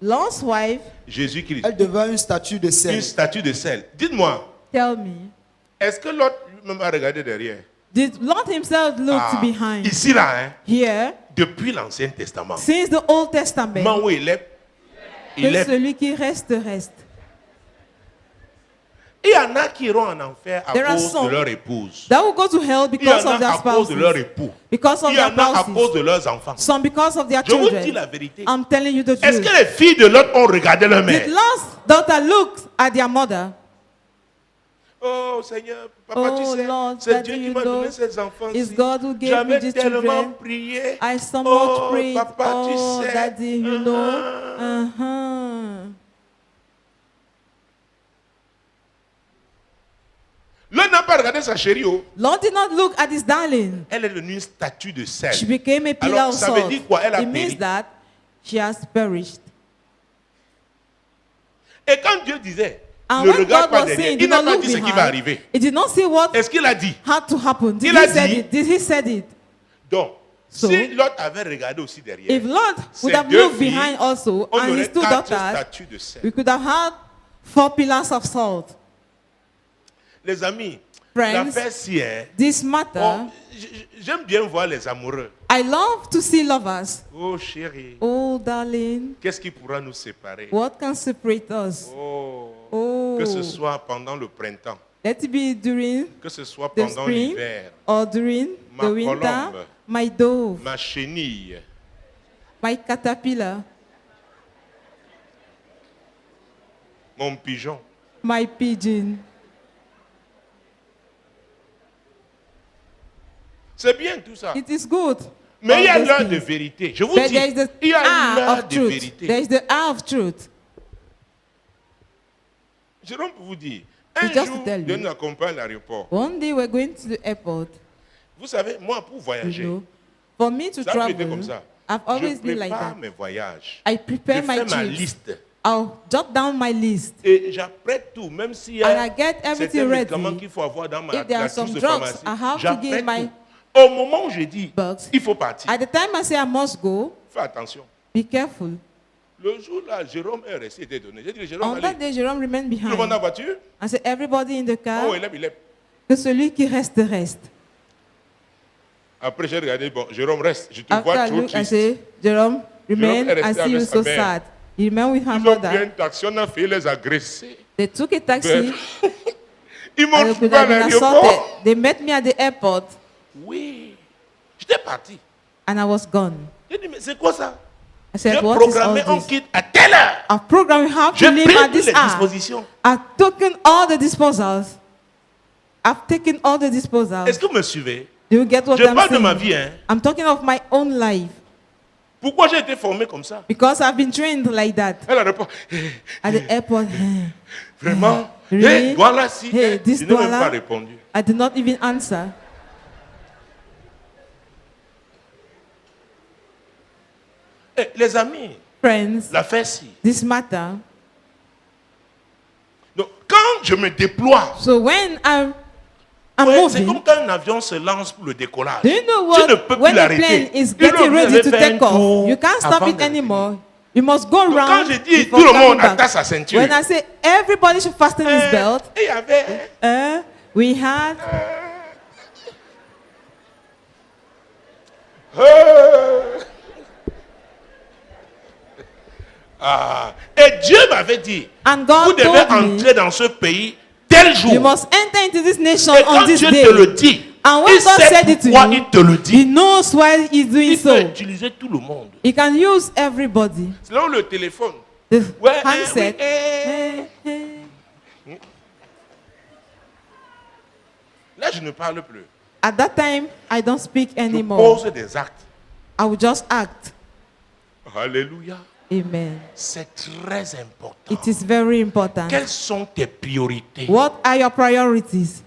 Lot's wife, Jésus qui Elle devint une statue de une sel. statue de sel. Dites-moi, tell me, est-ce que Lot lui-même a regardé derrière? did Lot himself look Ah, behind? ici là, hein, Here, depuis l'Ancien Testament, since the Old Testament, moment où il que est. celui qui reste, reste. Il y en a qui iront en enfer à There are cause de some leur épouse. That will go to hell Il y because en of a their à cause de leur spouses, époux. because of Il y their en a à cause spouses, de leurs enfants. some because of their Je vous dis children. la vérité. I'm telling you the Est-ce truth. que les filles de Lot ont regardé leur mère? Did Lot's daughter look at their mother? Oh Seigneur, papa, tu Oh sais, Lord, c'est Daddy, Dieu qui you m'a know, donné ces enfants. it's God who gave me J'avais these tellement children. prié. I so much Oh prayed. papa, Oh, tu sais. Daddy, you know. Uh-huh. L'homme n'a pas regardé sa chérie. Oh. Lord did not look at his darling. Elle est devenue une statue de sel. She became a pillar Alors, of ça veut salt. dire quoi? Elle a It means péri. that she has perished. Et quand Dieu disait, And ne when regarde God pas was derrière, saying, il do n'a not pas look dit ce qui va behind, arriver. he did not say what Est-ce qu'il a dit? had to happen. Did Il a he say dit- it? Did he said it? Donc, So, si Lot avait regardé aussi derrière, if Lord ces would have deux looked filles, behind also, on and aurait his two 4 daughters, statues de sel. we could have had 4 pillars of salt. Les amis, Friends, l'affaire si est... this matter, Oh, j'aime bien voir les amoureux. I love to see lovers. Oh chérie, Oh, darling, qu'est-ce qui pourra nous séparer? what can separate us? Oh, Oh, que ce soit pendant le printemps, let it be during que ce soit the pendant spring l'hiver, or during Ma the winter. colombe. My dove, ma chenille, my caterpillar, mon pigeon. my pigeon. C'est bien tout ça. It is good. Mais il y a all those l'heure de things. vérité. Je vous But dis, there is the il y a hour l'heure of de truth. vérité. There is the hour of truth. Je vais vous dire, un just jour, tell you. Dieu nous accompagne à l'aéroport. One day we're going to the airport. Vous savez, moi, pour You voyager, know, for me to ça a été travel, comme ça. I've Je always been like prépare that. mes voyages. I Je prepare my fais ma trips. liste. I'll jot down my list. Et j'apprête tout, même s'il y And a I get everything certains ready. médicaments qu'il faut avoir dans ma If there are la some trousse de drugs, pharmacie. I have to J'apprête give my tout. Au moment où je dis, bugs. il faut partir, At the time I say I must go, fais attention. be careful. Le jour-là, Jérôme est resté, était donné. J'ai dit, Jérôme, On that allez, day, Jerome remained tout le monde dans la behind. voiture. I said, everybody in the car, Oh, il est. que celui qui reste, reste. Après, j'ai regardé, bon, Jérôme reste. Je te After vois I trop look, I triste. say, Jerome, remain. est I resté see you avec so sa mère. sad. He remained with her Ils ont pris mother. une taxi, on a fait les agresser. They took a taxi. Ils m'ont and they trouvé could à have been l'aéroport. assaulted. They met me at the airport, Oui. J'étais parti. and I was gone. J'ai dit, mais c'est quoi ça? I J'ai said, what is all programmé, on this? quitte à telle heure. Our program, we have to J'ai leave pris at toutes this les hour. dispositions. I've taken all the disposals. I've taken all the disposal. Est-ce que vous me suivez? Do you get what Je I'm parle de ma saying? vie, hein. I'm talking of my own life. Pourquoi j'ai été formé comme ça? Because I've been trained like that. Elle a répondu. At the airport, Vraiment? Really? Hey, voilà si. Hey, this Je n'ai même Douala? pas répondu. I did not even answer. Eh, les amis, Friends, l'affaire si. this matter. Donc, quand je me déploie, So when I'm ouais, c'est comme moving, quand un avion se lance pour le décollage. do you know Tu what? ne peux plus When the l'arrêter. plane is Il doit getting ready vous to avez fait take un tour off, you can't stop avant it de anymore. You must go Donc, round. quand je dis before tout le coming monde back. attache sa ceinture, When I say everybody should fasten his belt, et il y avait we had et Dieu m'avait dit, And God vous devez told me, entrer dans ce pays tel jour. you must enter into this nation Et on quand this Dieu day. te le dit, And when il God sait said it to pourquoi you, il te le He dit. knows why He's doing Il peut so. utiliser tout le monde. He can use everybody. Selon le téléphone. The Ouais, handset. oui, Là, je ne parle plus. At that time, I don't speak Je anymore. pose des actes. I will just act. Alléluia. Amen. C'est très important. It is very important. Quelles sont tes priorités? What are your priorities?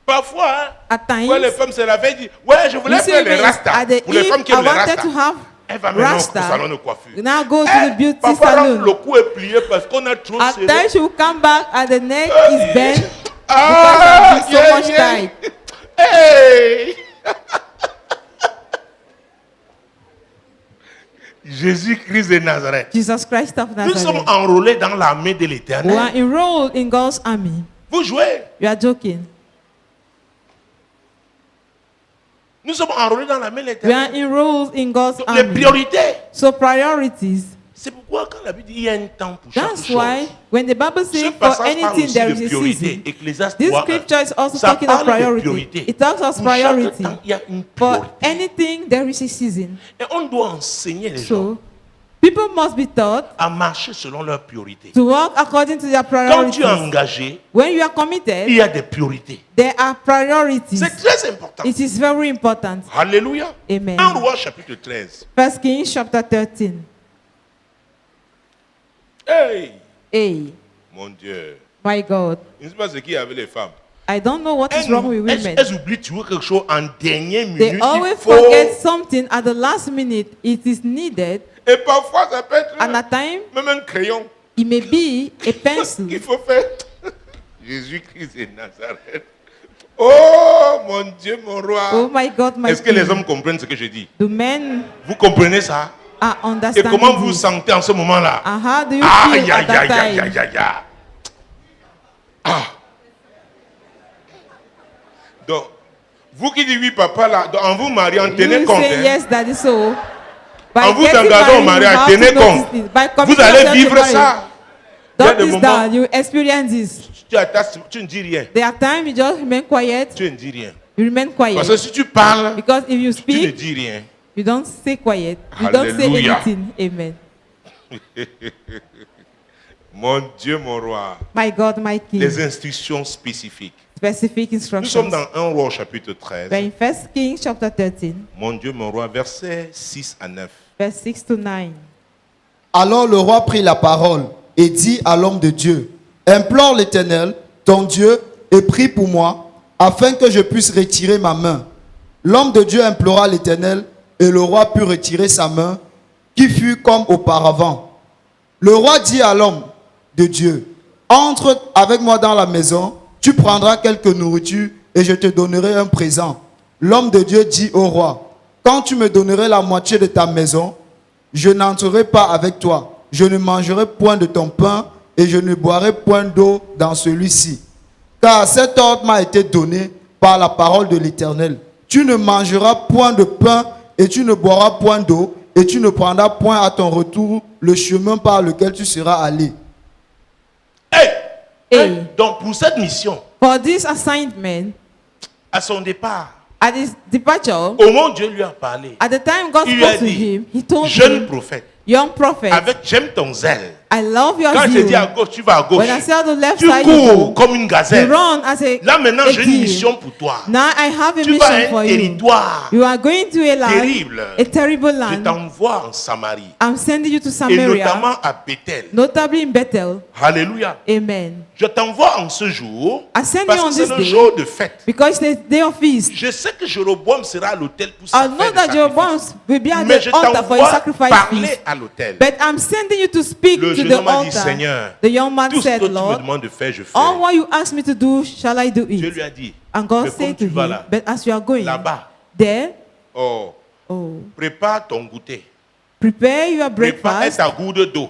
Parfois, hein, At times, ouais, les femmes se l'avaient dit. Ouais, je voulais you see, faire les when rastas. at the Pour les femmes eve, qui I aiment les wanted rastas. to have Elle va maintenant au rasta. salon de coiffure. Now go to Eh, the beauty parfois, salon. le cou est plié parce qu'on a trop At serré. times she will come back and the neck is bent Ah, because I'm so much tight. Hey! Jésus-Christ de Nazareth. Jesus Christ of Nous sommes Nazareth. enrôlés dans l'armée de We are l'Éternel. enrolled in God's army. Vous jouez. You are joking. Nous sommes enrôlés dans l'armée de We are l'Éternel. enrolled in God's Donc, les army. priorités. So priorities. C'est pourquoi quand la Bible dit il y a un temps pour chaque That's chose. why when the Bible Ce says for passage parle anything aussi there de is a priorité. season, Ecclésiaste this 3:1. scripture is also Ça talking of parle de priority. priorité. It talks of Pour chaque priority. temps, il y a une For priorité. anything there is a season. Et on doit enseigner les gens So people must be taught à marcher selon leurs priorités. to walk according to their Quand priorities. tu es engagé, When you are il committed, y a des priorités. there are priorities. C'est très important. It is very important. Alléluia. Amen. 1 Roi chapitre 13. 1 Kings chapter 13. Hey, Hey, mon Dieu. my God. Je ne sais pas ce qu'il y avait les femmes. I don't know what is wrong with women. Elles oublient toujours quelque chose en dernière minute. They Il always faut- forget something at the last minute. It is needed. Et parfois, ça peut être And at time, même un crayon it may be a pencil. qu'il faut faire. Jésus-Christ de Nazareth. Oh, mon Dieu, mon roi. Oh my God, my Est-ce que les King. hommes comprennent ce que je dis? Do men Vous comprenez ça? are Et understanding comment vous vous this? sentez en ce moment-là? And how do you Aïe, feel at aïe, that aïe, aïe, time? aïe, aïe, aïe. Ah. Donc, vous qui dites oui, papa, là, donc, en vous mariant, tenez You compte. say hein. yes, daddy, so. By En vous getting engageant au married, you mariage, have tenez to notice compte. this. By Vous committing allez yourself to vivre marriage, ça. Il y a That des is moments, that you experience this. tu ne dis rien. There are times you just remain quiet. Tu ne dis rien. You remain Parce que quiet. si tu parles, Because if you tu ne speak, dis rien. you don't stay quiet. You don't say Hallelujah. anything. Amen. Mon Dieu, mon roi. My God, my King. Les instructions spécifiques. Specific Nous sommes instructions. dans 1 Roi chapitre 13. We're in 1 Kings chapter 13, Mon Dieu, mon roi, versets 6 à 9. verse 6 to 9. Alors le roi prit la parole et dit à l'homme de Dieu, implore l'Éternel, ton Dieu, et prie pour moi, afin que je puisse retirer ma main. L'homme de Dieu implora l'Éternel, et le roi put retirer sa main, qui fut comme auparavant. Le roi dit à l'homme de Dieu, entre avec moi dans la maison, tu prendras quelque nourriture, et je te donnerai un présent. L'homme de Dieu dit au roi, quand tu me donnerais la moitié de ta maison, je n'entrerai pas avec toi, je ne mangerai point de ton pain et je ne boirai point d'eau dans celui-ci. Car cet ordre m'a été donné par la parole de l'Éternel. Tu ne mangeras point de pain et tu ne boiras point d'eau et tu ne prendras point à ton retour le chemin par lequel tu seras allé. Hey! Hey. Donc, pour cette mission, For this assignment, à son départ, at his departure, au moment où Dieu lui a parlé, at the time God il lui a spoke to dit, him, he told jeune him, prophète, young prophet, avec j'aime ton zèle, I love your Quand je dis à zeal. gauche, tu vas à gauche. When I say on the left Tu side, you cours go. comme une You gazelle. run as a Là maintenant, j'ai une deer. mission pour toi. Now I have a Tu vas à mission for un you. territoire You are going to a land, terrible. a terrible Je land. t'envoie en Samarie. I'm sending you to Et Samaria, notamment à Bethel. notably in Bethel. Alléluia. Amen. Je t'envoie en ce jour I send you parce on que c'est this le day jour de fête. because it's the day of feast. Je sais que Jéroboam sera à l'autel pour I sa know fête de that Jeroboam sacrifice. will be at Mais je the altar for his t'envoie sacrifice parler feast. à l'autel. But I'm sending you to speak Le to jeune the homme a dit, altar. Seigneur, The young man tout ce said, que tu me Lord, demandes de faire, je fais. all what you ask me to do, shall I do Dieu it? lui a dit, And God mais said comme to tu vas him, là, but as you are going là-bas, there, oh, prépare ton goûter. prepare your Prépare breakfast ta gourde d'eau.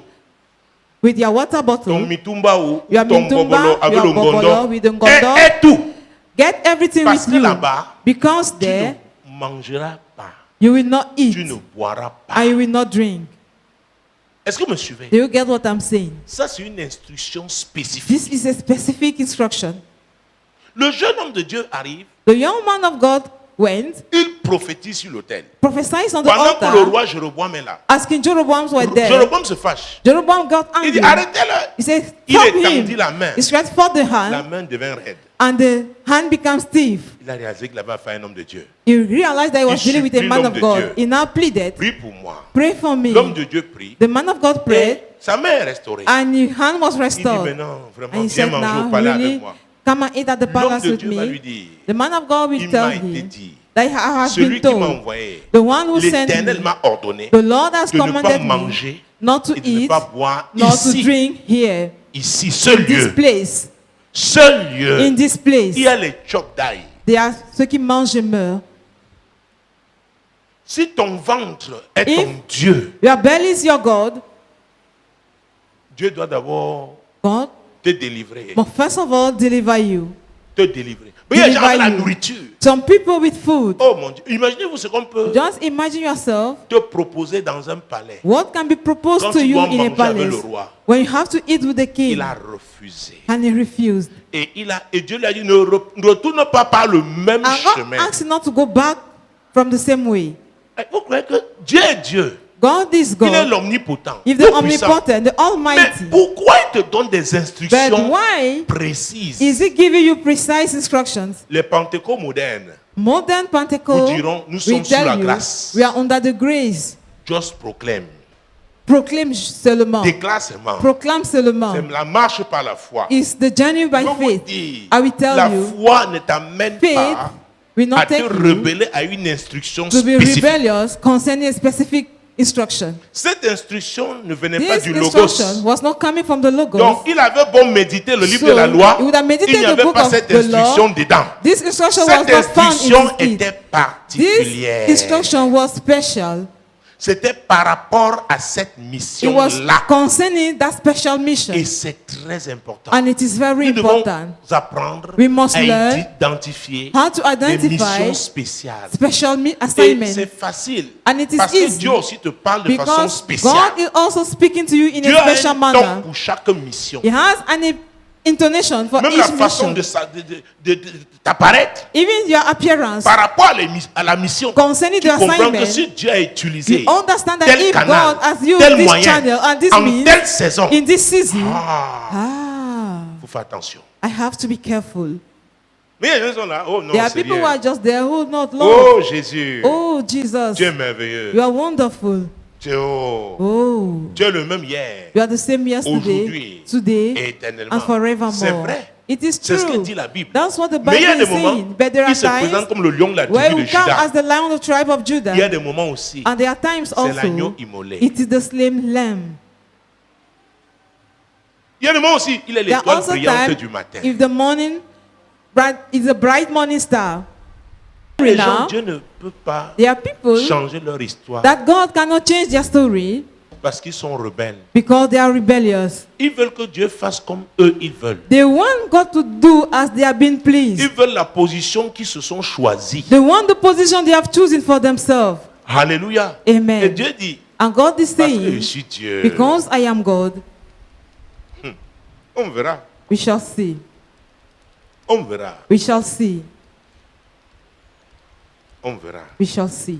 with your water Ton bottle, mitumba ou your ton mitumba, bobolo avec your le bobolo ngondo. with the ngondo. Et tout. Get everything Parce with que you. là-bas, Because Tu there, ne mangeras pas. you will not Tu eat ne boiras pas. and you will not drink. Est-ce que vous me suivez? Do you get what I'm saying? Ça, c'est une instruction spécifique. This is a specific instruction. Le jeune homme de Dieu arrive, The young man of God went, il prophétise sur l'autel. prophesied on the Pendant que le altar, roi Jéroboam est là, as King Jeroboam was there. Jéroboam se fâche. Jeroboam got Il dit, angry. arrêtez-le. He said, Il stop étendit him. la main. He stretched forth the La hand, main devint raide. and the hand became stiff. Il a réalisé qu'il avait affaire à un homme de Dieu. He realized that he was Il dealing with a supplie man l'homme of de God. Dieu. He now pleaded, Prie pour moi. pray for me. L'homme de Dieu prie. The man of God prayed, Et sa main est restaurée. and his hand was Il dit, mais restored. non, vraiment, And he viens said, manger au now, palais really, avec moi. come and eat at the L'homme palace de with Dieu va lui me. dire, The man of God will il tell m'a été him dit, that I have celui been qui m'a told, envoyé, the one who sent l'Éternel me, m'a ordonné the Lord has de ne pas commanded me manger not to et de ne eat, pas boire not to ici. drink here, Ici, seul this lieu. place. Seul lieu. In this place, Il y a les chocs d'ail. there are ceux qui mangent et meurent. Si ton ventre est If- ton Dieu, Your belly is your God. Dieu doit d'abord God te délivrer. must first of all deliver you. Te délivrer. Mais il y a des gens Deliver avec la you. nourriture. Some people with food. Oh mon Dieu. Imaginez-vous ce qu'on peut Just imagine yourself te proposer dans un palais. what can be proposed Quand to tu you dois in a manger avec le palace roi. when you have to eat with the Il king, a refusé. and he refused. Et Dieu lui a dit, ne retourne pas par le même And God chemin. asked you not to go back from the same way. Vous croyez que Dieu est Dieu. God is Il est God. l'omnipotent. If the le puissant. omnipotent, the Mais almighty. pourquoi il te donne des But instructions why précises? is he giving you precise instructions? Les pentecôtes modernes, Modern Pentecost Vous diront, nous will sommes sous la tell you grâce. we are under the grace. just proclaime. Proclaim seulement. Déclare seulement. Proclaim seulement. C'est la marche par la foi. It's the journey by Je vous faith. dis, I will tell la you, foi ne t'amène faith pas will à not te take you rebeller à une instruction to be spécifique. rebellious concerning a specific instruction. Cette instruction ne venait pas This du logos. instruction was not coming from the logos. Donc, il avait beau méditer le livre So, de la loi, he would have meditated il n'y the avait book pas of cette the law. instruction dedans. This instruction was Cette not found instruction in his était deed. particulière. This instruction was special. C'était par rapport à cette It was mission-là. concerning that special mission. Et c'est très important. And it is very Nous devons important. apprendre We must à learn identifier how to les identify missions spéciales. special Et assignment. c'est facile. And it is Parce que easy. Dieu aussi te parle de façon Because spéciale. God is also speaking to you in Dieu a a special un manner. temps pour chaque mission. He has an intonation for Même la each façon mission. de t'apparaître Even your appearance. par rapport à la mission. Concerning Tu the comprends que assignment, si Dieu a utilisé you understand that tel if canal, God has used tel this moyen, channel and this en means telle saison, in this season, faut faire attention. I have to be careful. Mais il y a des gens sont là, oh non, There are c'est people who rien. are just there who not Lord. Oh Jésus, Oh Jesus, Dieu est merveilleux. you are wonderful. Tu es, oh, Oh, tu es le même hier. you are the same yesterday, Aujourd'hui et today, éternellement. and C'est forevermore. vrai. It is C'est ce que true. dit la Bible. That's what the Mais il y Bible a des is moments, saying. But there are il se présente times comme le lion de la where tribu we de come Juda. as the lion of the tribe of Il y a Judah, des moments aussi, and there are times c'est l'agneau also immolé. it is the slain lamb. Il y a des moments aussi, il est There are l'étoile also brillante times du matin. if the morning is a bright morning star. Les gens, Now, Dieu ne peut pas there are people changer leur histoire that God cannot change their story parce qu'ils sont rebelles. because they are rebellious. Ils veulent que Dieu fasse comme eux ils veulent. They want God to do as they have been pleased. Ils veulent la position qu'ils se sont choisis. They want the position they have chosen for themselves. Alléluia. Amen. Et Dieu dit, And God is parce que je saying, suis Dieu, because I am God, on verra. we shall see. On verra. We shall see. On verra. We shall see.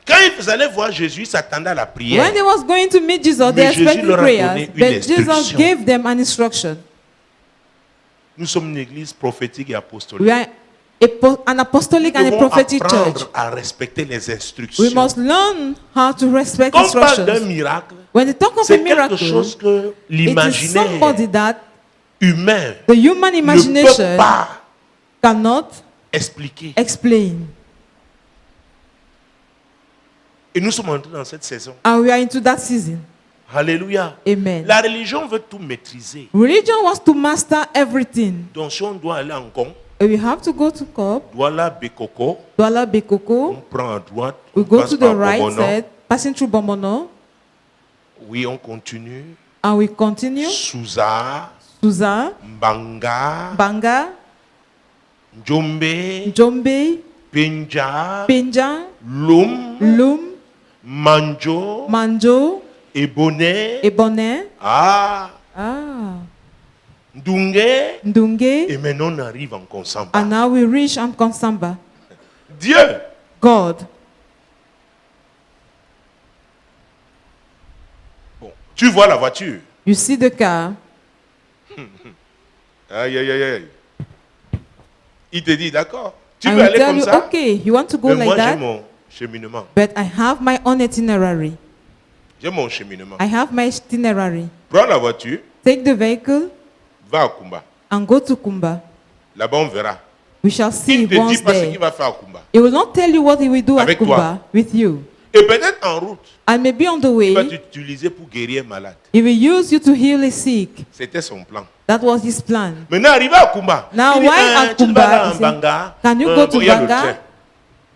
Quand il ils allaient voir Jésus, ils s'attendaient à la prière. When they was going to meet Jesus, they Mais Jésus expected leur a prayers, donné une but Jesus instruction. gave them an instruction. Nous sommes une église prophétique et apostolique. We are an apostolic and Nous a devons prophetic apprendre church. à respecter les instructions. We must learn how to respect Quand on parle d'un instructions. miracle, When they talk of a c'est quelque miracle, chose que it is l'imaginaire somebody that humain the human ne peut imagination pas cannot expliquer. explain. Et nous sommes entrés dans cette saison. And we are into that season. Alléluia. Amen. La religion veut tout maîtriser. Religion wants to master everything. Donc si on doit aller en Gong, We have to go to Cob, Douala Bekoko, Douala on Bekoko. prend à droite, We on go passe to the par right Bobono. side, passing through Bomono, Oui, on continue. and we continue. Souza, Suza, Mbanga, Banga, Njombe, Jombe, Penja, Penja, Lum, Lum, Manjo, Manjo, Ebone, Ebone, Ndunge. Ndunge, Et maintenant on arrive en Konsamba. and now we reach on Konsamba. Dieu. God. Bon, tu vois la voiture. You see the car. Aïe, aïe, aïe, aïe. Il te dit, d'accord. Tu I veux will aller tell comme you, ça? okay, you want to go Mais like moi, j'ai that? mon cheminement. But I have my own itinerary. J'ai mon cheminement. I have my itinerary. Prends la voiture, Take the vehicle va à Kumba. and go to Kumba. Là-bas, on verra. We shall see Il ne te dit once pas ce qu'il there. va faire à Kumba. He will not tell you what he will do Avec at toi. Kumba with you. Et peut-être en route, And maybe on the il va way, t'utiliser pour guérir un malade. he will use you to heal a sick. C'était son plan. That was his plan. Maintenant, arrivé à Kumba, Now, il dit, why at tu vas Kumba, là en he said, Banga. Can you go to il y a le train. Banga?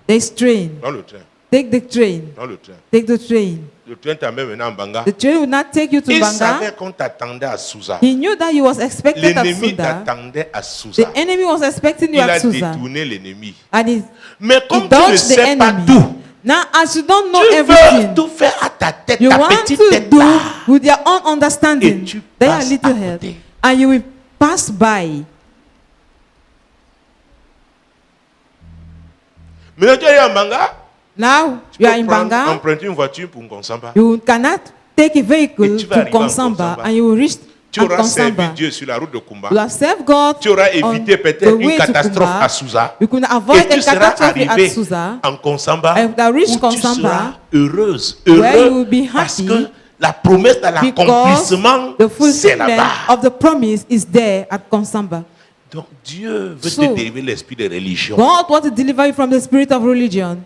There's train. Dans le train. Take the train. Dans le train. Take the train. Le train t'amène maintenant en Banga. The train will not take you to Il Banga. savait qu'on t'attendait à Souza. He knew that you was expected at L'ennemi Suda. t'attendait à Souza. The enemy was expecting you Il a at Susa. détourné l'ennemi. And he Mais comme tu ne dodged the sais pas enemy. tout, Now, as you don't know tu veux everything, tout faire à ta tête, you ta want petite to tête do là. with your own understanding, Et tu their passes little à head, côté. and you will pass by. Maintenant, tu es en Banga. Now, Tu you peux are in prendre, Banga. emprunter une voiture pour Nkonsamba. You cannot take a vehicle Et tu vas to arriver en Konsamba, Konsamba. and you will reach Tu at auras servi Konsamba. Dieu sur la route de Kumba. You have served God Tu auras on évité the peut-être une way to catastrophe Kumba. à Souza. You could Et avoid tu a seras catastrophe at arrivé Susa. en Konsamba And you have reached où tu Konsamba, seras heureuse, where heureux, you will be parce happy que la promesse de because l'accomplissement, the c'est fulfillment là-bas. of the promise is there at Konsamba. Donc Dieu veut So, te délivrer l'esprit de religion, God wants to deliver you from the spirit of religion,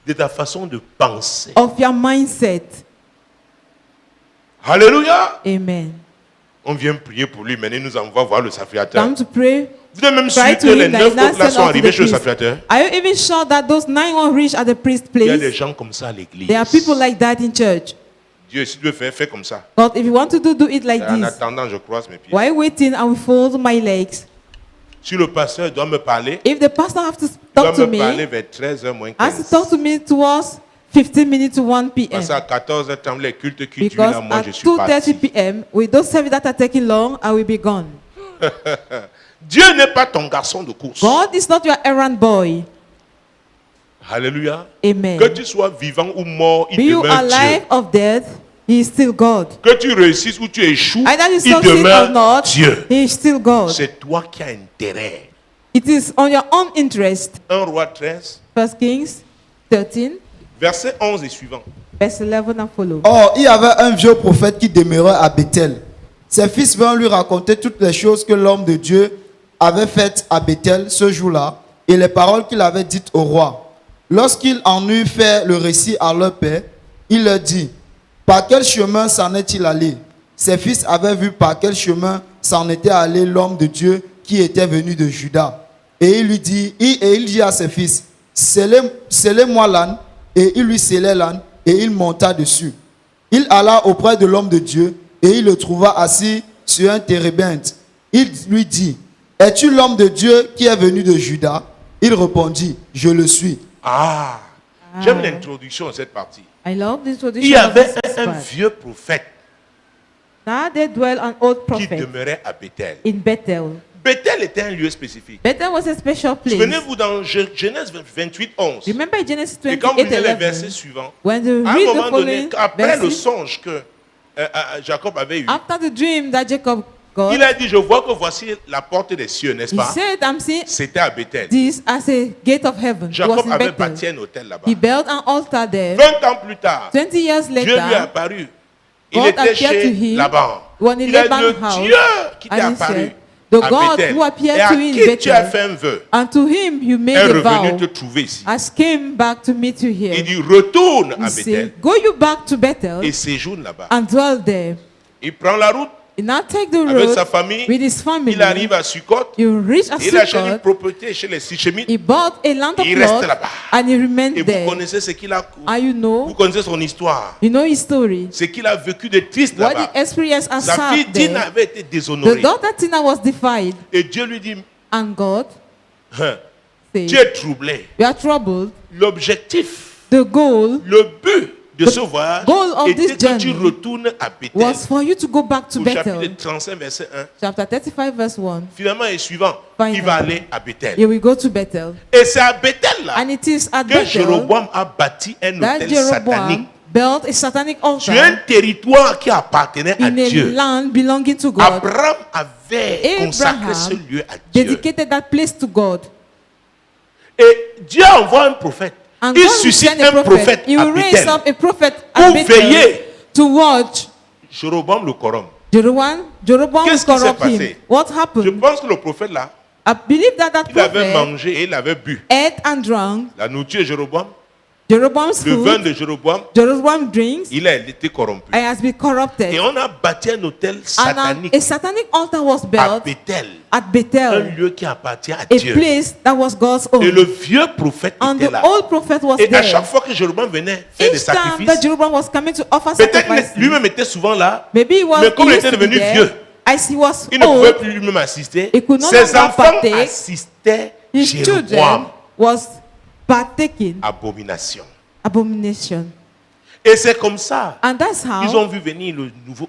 de ta façon de penser. of your mindset. Alléluia. Amen. On vient prier pour lui, maintenant il nous envoie voir le sacrificateur. Come to pray. Vous êtes même sûr Try que to les him that 9 he not autres là send sont off to arrivés the chez le priest. sacrificateur. Are you even sure that those 9 will reach at the priest Il y a des place? gens comme ça à l'église. There are people like that in church. Dieu, si tu veux faire, fais comme ça. God, if you want to do it like En this. attendant, je croise mes pieds. Why waiting? I will fold my legs. Si le pasteur doit me parler, If the pastor have to il talk doit to me parler me, vers 13h moins has to 15. talk to me towards 15 minutes to 1 p.m. Parce qu'à 14h30, les cultes qui durent Because là, moi at je suis 2:30 parti. p.m., with those services that are taking long, I will be gone. Dieu n'est pas ton garçon de course. God is not your errand boy. Alléluia. Amen. Que tu sois vivant ou mort, il Be you demeure alive Dieu. or dead, He is still God. Que tu réussisses ou tu échoues, Either you il succeed or demeure not, Dieu. He is still God. C'est toi qui as intérêt. It is on your own interest. 1 Roi 13, 1 Kings 13, verset 11 et suivant. verse 11 and follow. Or, il y avait un vieux prophète qui demeurait à Bethel. Ses fils vinrent lui raconter toutes les choses que l'homme de Dieu avait faites à Bethel ce jour-là et les paroles qu'il avait dites au roi. Lorsqu'il en eut fait le récit à leur père, il leur dit: par quel chemin s'en est-il allé? Ses fils avaient vu par quel chemin s'en était allé l'homme de Dieu qui était venu de Juda. Et il dit à ses fils: scellez-moi l'âne. Et il lui scellait l'âne et il monta dessus. Il alla auprès de l'homme de Dieu et il le trouva assis sur un térébinthe. Il lui dit: es-tu l'homme de Dieu qui est venu de Juda? Il répondit: je le suis. J'aime l'introduction de cette partie. I love this Il tradition y of avait this un part. vieux prophète Now there dwell an old qui prophet demeurait à Bethel. in Bethel. Bethel était un lieu spécifique. Bethel was a special place. Souvenez-vous dans Genèse 28, 11. Remember Genesis Et quand vous 28, lisez les 11. versets suivants, When you à un read the moment donné, following après le verses, songe que Jacob avait eu, after the dream that Jacob got, il a dit, je vois que voici la porte des cieux, n'est-ce he pas? said, I'm seeing C'était à Bethel. this as a gate of heaven. It was Jacob in avait Bethel. bâti un hôtel là-bas. He built an altar there. 20 ans plus tard, 20 years Dieu lui est later, apparu. Il God était appeared chez to him Laban. when in Il a dit, Laban's le house, Dieu qui t'est and he apparu said, the à God Bethel, who appeared et à to you in qui tu as Bethel, fait un vœu, and to him you made est a revenu vow, te trouver ici. has came back to meet you here. Il dit, retourne He à said, Bethel go you back to Bethel et séjourne là-bas. and dwell there. Il prend la route He now take the avec road sa famille. with his family. Il arrive à Sukkot. You reach a Il achète une Sukkot. propriété chez les Sichemites. He bought a land of Il reste plot là-bas. and he remained Et vous there. connaissez ce qu'il a. And you Vous know, connaissez son histoire. you know his story. Ce qu'il a vécu de triste What là-bas. he experienced as Sa fille sad Dina there. avait été The déshonorée. daughter Tina was defied, Et Dieu lui dit, and God hein, said, tu es troublé. you are troubled. L'objectif, The goal le but de ce voyage goal of était this que tu journey retournes à Bethel. was for you to go back to Au Bethel. chapitre 35, verset 1. Chapter 35, verse 1. Finalement, et suivant, Finally. il va aller à Bethel. Here we go to Bethel. Et c'est à Bethel là And it is at que Bethel Jéroboam a bâti un that hôtel Jeroboam satanique built a satanic sur un altar territoire qui appartenait à in a Dieu. land belonging to God. Abraham avait consacré ce Abraham lieu à Dieu. dedicated that place to God. Et Dieu envoie un prophète. And Il God will suscite send a un prophète He à will raise Bethel up a prophet pour at Bethel veiller. to watch. Jéroboam le corrompt. Jeroboam Qu'est-ce qui s'est corrupt him. passé? What Je happened? pense que le prophète là, I believe that il avait prophet mangé et il avait bu. ate and drank La nourriture de Jéroboam, Jeroboam's le vin food. de Jéroboam, Jeroboam drinks il a été corrompu. and has been corrupted. Et on a bâti un hôtel And satanique a satanic altar was à built Bethel. at Un Bethel, lieu qui appartient à a Dieu. place that was God's Et own. le vieux prophète And était the là. old prophet was Et à there. chaque fois que Jéroboam venait faire des Each time sacrifices, that Jeroboam was coming to offer peut-être sacrifices, lui-même était souvent là, maybe he was mais comme il used était to be devenu there, vieux, as he was il ne pouvait old, plus lui-même assister. He could no Ses longer enfants partake. assistaient his Jéroboam. children was partaking Abomination. abomination. Et c'est comme ça. And that's Ils how ont vu venir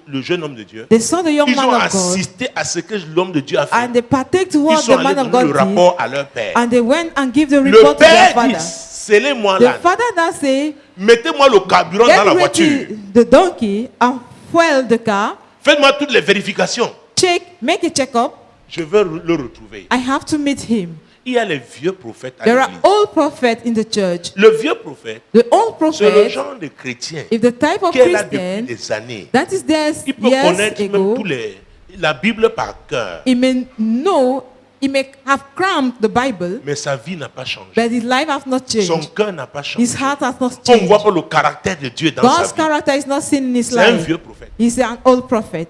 le jeune homme de Dieu. they saw the young Ils ont man of God assisté à ce que l'homme de Dieu a fait. and they partake to Ils what sont the man allés of donner God le did, rapport à leur père. and they went and give the Le report to their père father. dit, scellez-moi The là. father now say, Mettez-moi le carburant dans la get voiture. ready the donkey and fuel the car, Faites-moi toutes les vérifications. make a checkup. Je veux le retrouver. I have to meet him. Il y a les vieux prophètes à There are l'église. old prophets in the church. Le vieux prophète, The old c'est le prophet, genre de chrétien if the type of qui est là depuis Christian des années. that is there Il peut years connaître même ago, la Bible par cœur, he may know, he may have crammed the Bible, mais sa vie n'a pas changé. but his life has not Son changed. cœur n'a pas changé. His heart has not On ne changed. voit pas le caractère de Dieu dans God's sa vie. character is not seen in his C'est un life. vieux prophète. He's an old prophet.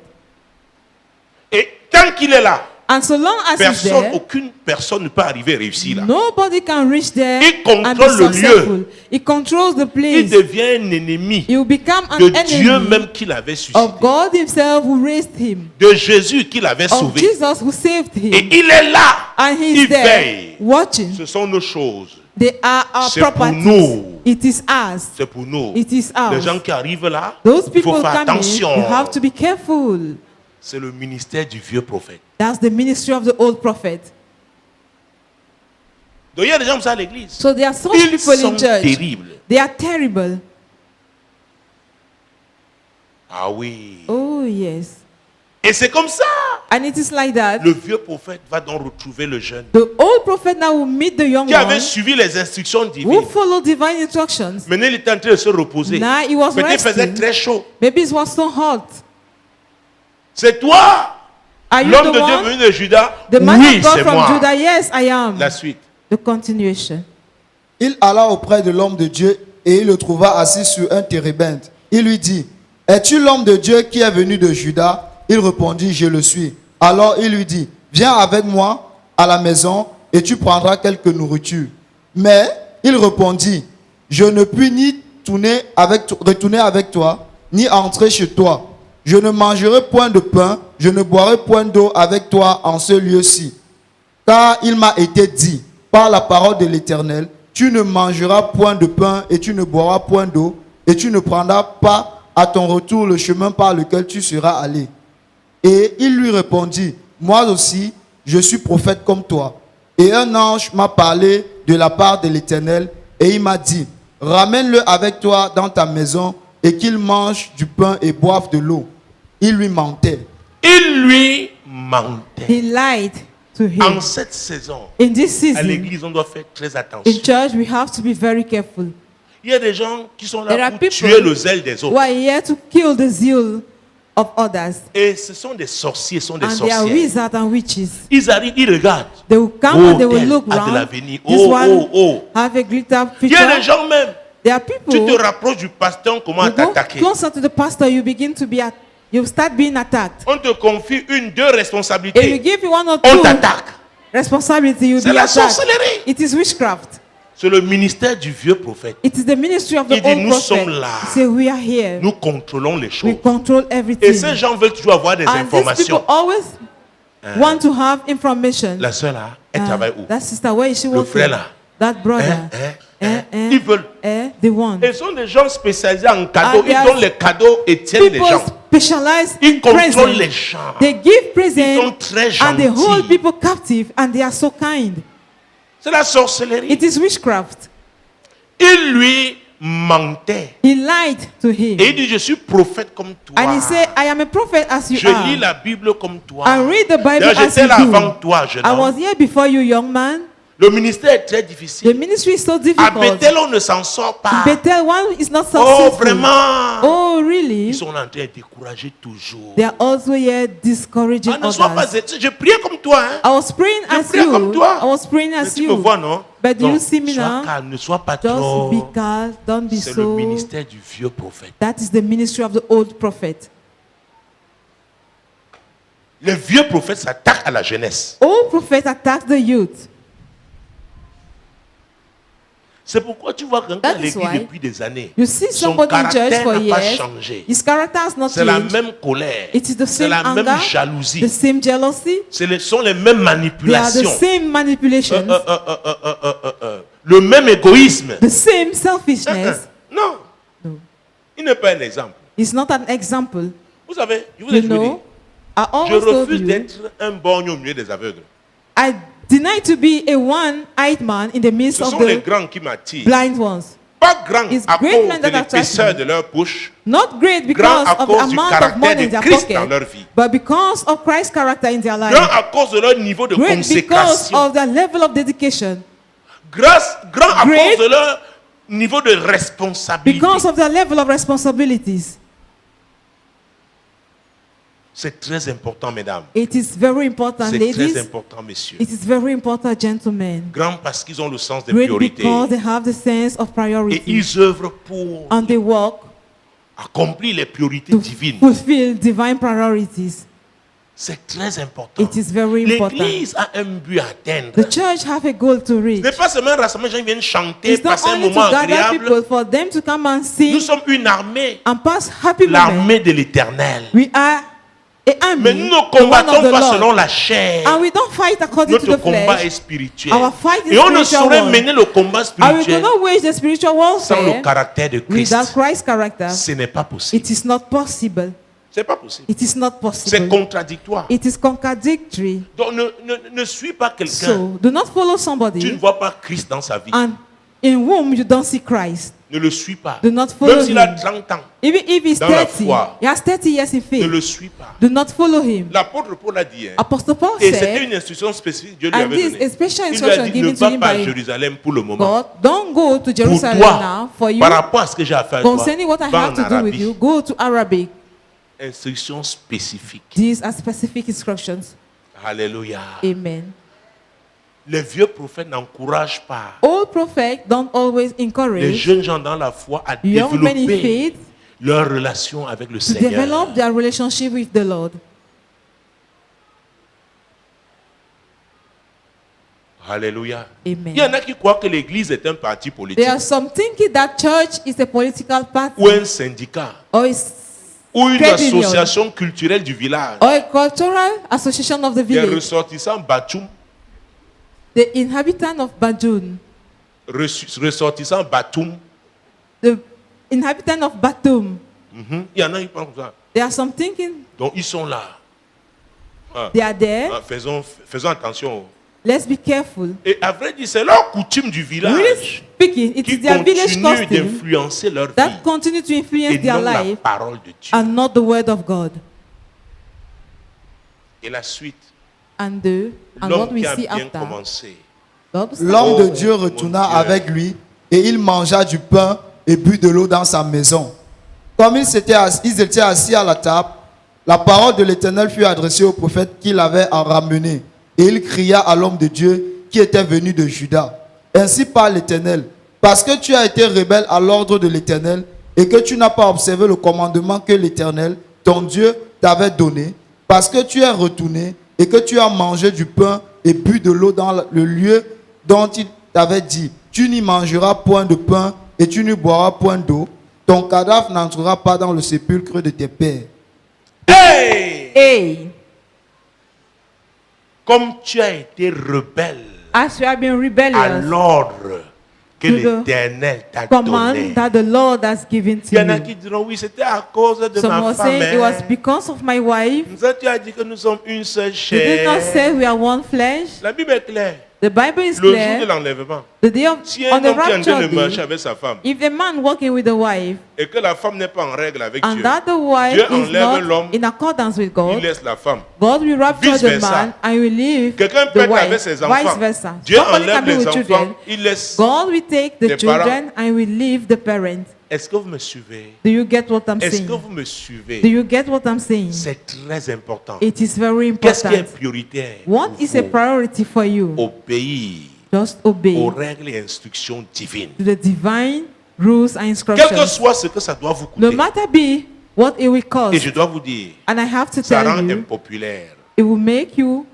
Et tant qu'il est là, And so long as he's aucune personne ne peut arriver à réussir là. nobody can reach there Il and be contrôle le successful. He controls the Il place. devient un ennemi He will become an de Dieu enemy même qu'il avait suscité, of God himself who raised him, de Jésus qu'il avait of sauvé. Jesus who saved Et him. il est là. And he's Il there veille. watching. Ce sont nos choses. They are our C'est pour properties. nous. It is ours. C'est pour nous. It is Les ours. gens qui arrivent là, Those il faut people faire coming, attention. you have to be careful. C'est le ministère du vieux prophète. That's the ministry of the old prophet. Donc il y a des gens comme ça à l'église. So there are some Ils people sont in church. terribles. They are terrible. Ah oui. Oh yes. Et c'est comme ça. And it is like that. Le vieux prophète va donc retrouver le jeune The old prophet now will meet the young qui avait one suivi les instructions who divines. followed divine instructions. Maintenant, il était en train de se reposer. Now he was Peut-être il faisait resting. très chaud. Maybe it was so hot. C'est toi, Are you l'homme the de Dieu one? venu de Juda? The man Oui, of God c'est from moi. Judah? Yes, I am. La suite. The continuation. Il alla auprès de l'homme de Dieu et il le trouva assis sur un térébinthe. Il lui dit, « Es-tu l'homme de Dieu qui est venu de Juda ?» Il répondit, « Je le suis. » Alors il lui dit, « Viens avec moi à la maison et tu prendras quelque nourriture. » Mais il répondit, « Je ne puis ni retourner avec toi, ni entrer chez toi. Je ne mangerai point de pain, je ne boirai point d'eau avec toi en ce lieu-ci. Car il m'a été dit, par la parole de l'Éternel, tu ne mangeras point de pain et tu ne boiras point d'eau, et tu ne prendras pas à ton retour le chemin par lequel tu seras allé. » Et il lui répondit, « Moi aussi, je suis prophète comme toi. Et un ange m'a parlé de la part de l'Éternel et il m'a dit, ramène-le avec toi dans ta maison et qu'il mange du pain et boive de l'eau. Il lui mentait. Il lui mentait. He lied to him. En cette saison, In this à season, l'église, on doit faire très in attention. church, we have to be very careful. Il y a des gens qui sont There là are pour people tuer le zèle des who autres. are here to kill the zeal of others. Et ce sont des sorciers, ce sont des And they are sorcières. wizards and witches. Ils arrivent, ils regardent. They will come Oh, and they will tel look a de round. l'avenir. This Oh, one oh, oh. have a glitter Il y a des picture. gens même, There are tu people te rapproches du pasteur, on commence à you go t'attaquer. closer to the pastor, you begin to be you start being attacked. On te confie une, deux If you responsabilités. give you one or On two t'attaque. responsibility, you'll C'est be la attacked. sorcellerie. It is witchcraft. C'est le ministère du vieux prophète. It is the ministry of the Il dit, old nous prophet. sommes là. He say, we are here. Nous contrôlons les We choses. control Et everything. ces gens veulent toujours avoir des And these informations. people always want to have information. La sœur là, elle travaille où? That sister, where is she Le working? frère là. That brother. Ils veulent. They want. Ils sont des gens spécialisés en cadeaux. And Ils there donnent are les cadeaux et tiennent les People gens. specialize Ils in contrôlent presents. les gens. They give Ils sont presents très and they hold gentils. people captive and they are so kind. C'est la sorcellerie. It is witchcraft. Il lui mentait. He lied to him. Et il dit, je suis prophète comme toi. And he said, I am a prophet as you Je lis are. la Bible comme toi. I read the Bible D'ailleurs, as j'étais you là avant do. toi, jeune I homme. was here before you, young man. Le ministère est très The difficile. ministry is so À difficult. Bethel, on ne s'en sort pas. Bethel one is not Oh, successful. vraiment. Oh, really? Ils sont en train de décourager toujours. They are also here discouraging Ah, ne sois pas... others. Je priais comme toi. Hein. I was praying Je as priais comme you. toi. I was praying Mais as tu me you. vois, non? But do Non, you see me sois now? calme, ne sois pas Just trop. be calm. Don't be C'est le so. ministère du vieux prophète. That is the ministry of the old prophet. Le vieux prophète s'attaque à la jeunesse. Old prophet attacks the youth. C'est pourquoi tu vois quelqu'un à That is l'église why depuis des années. You see Son somebody in church caractère for n'a pas years. changé. His character has not C'est la changed. même colère. It is the C'est same la même anger, jalousie. the same jealousy. Ce sont les mêmes They are the manipulations. same manipulations, Le même égoïsme. the same selfishness. Non. No. Il n'est pas un exemple. It's not an example. Vous savez, je vous ai You toujours dit, know, I je always told refuse you, d'être un borgne au milieu des aveugles. I deny to be a one-eyed man in the midst Ce of sont les the grands qui m'attirent. blind ones. Pas grands It's à great cause men de that attract l'épaisseur me. de leur bouche, Not great Grand because à of the cause du amount of caractère money de in their Christ dans leur pocket, vie. but because of Christ's character in their grands life. à cause de leur niveau de Great because consécration, of their level of dedication. grands à Great cause de leur niveau de responsabilité. Because of their level of responsibilities. C'est très important, mesdames. It is very important, C'est très ladies. important, messieurs. It is very important, gentlemen. Grands parce qu'ils ont le sens des Great priorités. because they have the sense of Et priority. ils œuvrent pour And they work accomplir les priorités to divines. fulfill divine priorities. C'est très important. It is very important. L'église a un but à atteindre. The church have a goal to Ce reach. n'est pas seulement un rassemblement, les gens viennent chanter, It's not passer un only to moment gather agréable. people, for them to come and Nous sing sommes une armée, and pass happy moments. l'armée de l'éternel. We are a Mais army, nous ne the one of combattons the pas Lord. selon la chair. And we don't fight according to Notre the combat est flesh. spirituel. Our fight is Et on ne spiritual saurait war. mener le combat And we spirituel cannot wage the spiritual sans le warfare caractère de Christ. without Christ's character. Ce n'est pas possible. It is not possible. C'est pas possible. It is not C'est possible. contradictoire. It is contradictory. Donc ne suis pas quelqu'un. So do not follow Tu ne somebody vois pas Christ dans sa vie. and in whom you don't see Christ. Ne le suis pas. Do not follow Même s'il a him. 30 ans, Even if he's Dans la 30, foi. he has 30 years in ne faith. le suis pas. Do not follow him. L'apôtre Paul a dit, hein, Apostle Paul et c'était said, une instruction spécifique que Dieu lui and avait this donnée. is a special Il lui a instruction dit, ne given to va him pas à by Jérusalem pour le moment. God. Don't go to Pour Jerusalem toi, now for you. par rapport à ce que j'ai à faire avec toi, Concerning what I va have en to do with Arabie. you, go to Arabic. Instruction spécifique. These are specific instructions. Alléluia. Amen. Les vieux prophètes n'encouragent pas Old prophets don't always les encourage jeunes gens dans la foi à young men in développer faith leur relation avec le to Seigneur. develop their relationship with the Lord. Alléluia. Amen. Il y en a qui croient que l'église est un parti politique There are some thinking that church is a political party ou un syndicat or is ou une Trade union. association culturelle du village. or a cultural association of the Des village. ressortissants Batum, The inhabitant of Bajun, ressortissants Batum. the inhabitant of Batum. Il y en a qui pensent comme ça. There are some thinking Donc ils sont là. Ah. They are there. Ah, faisons attention. Let's be careful. Et à vrai dire, c'est leur coutume du Really village speaking, it qui is their village continue custom d'influencer leur vie that continue to influence et their non la life parole de Dieu. and not the word of God. Et la suite, And what l'homme we qui a see bien after, commencé, God will L'homme de Oh, Dieu mon retourna Dieu. avec lui et il mangea du pain et but de l'eau dans sa maison. Comme ils étaient assis à la table, la parole de l'Éternel fut adressée au prophète qui l'avait ramené. Et il cria à l'homme de Dieu qui était venu de Juda. Ainsi parle l'Éternel, parce que tu as été rebelle à l'ordre de l'Éternel et que tu n'as pas observé le commandement que l'Éternel, ton Dieu, t'avait donné, parce que tu es retourné et que tu as mangé du pain et bu de l'eau dans le lieu dont il t'avait dit, tu n'y mangeras point de pain et tu n'y boiras point d'eau, ton cadavre n'entrera pas dans le sépulcre de tes pères. hey! Hey, Comme tu as été rebelle as you have been à rebellious, l'ordre que To the l'Éternel t'a donné. command that the Lord has given Il y en a to qui you. diront, oui, c'était à cause de Some ma were femme. saying it was Hein. because of my wife. Nous, tu as dit que nous sommes une seule You did not say chair. we are one flesh. La Bible est claire. The Bible is Le jour de clear. l'enlèvement, The day of si un on the homme qui est en train rapture de marcher day, avec sa femme if a man walking with a wife et que la femme n'est pas en règle avec and Dieu, that the wife Dieu is enlève l'homme, not in accordance with il God, laisse la femme. God will rapture Vice the versa. man and will leave Quelqu'un peut the être avec wife. ses enfants. Vice versa. Dieu Somebody can enlève be les with enfants, children. il laisse. God will take the les parents. children and will leave the parents. Est-ce que vous me suivez? Do you get what I'm Est-ce saying? que vous me Do suivez? you get what I'm saying? C'est très important. It is very Qu'est-ce qui est important. prioritaire? What pour is a vous? priority for you? Obéir Just obey aux règles et instructions divines. to the divine rules and Quel que instructions. soit ce que ça doit vous No coûter. matter be what it will Et cost. je dois vous dire, And I have to ça tell rend you, impopulaire. it will make you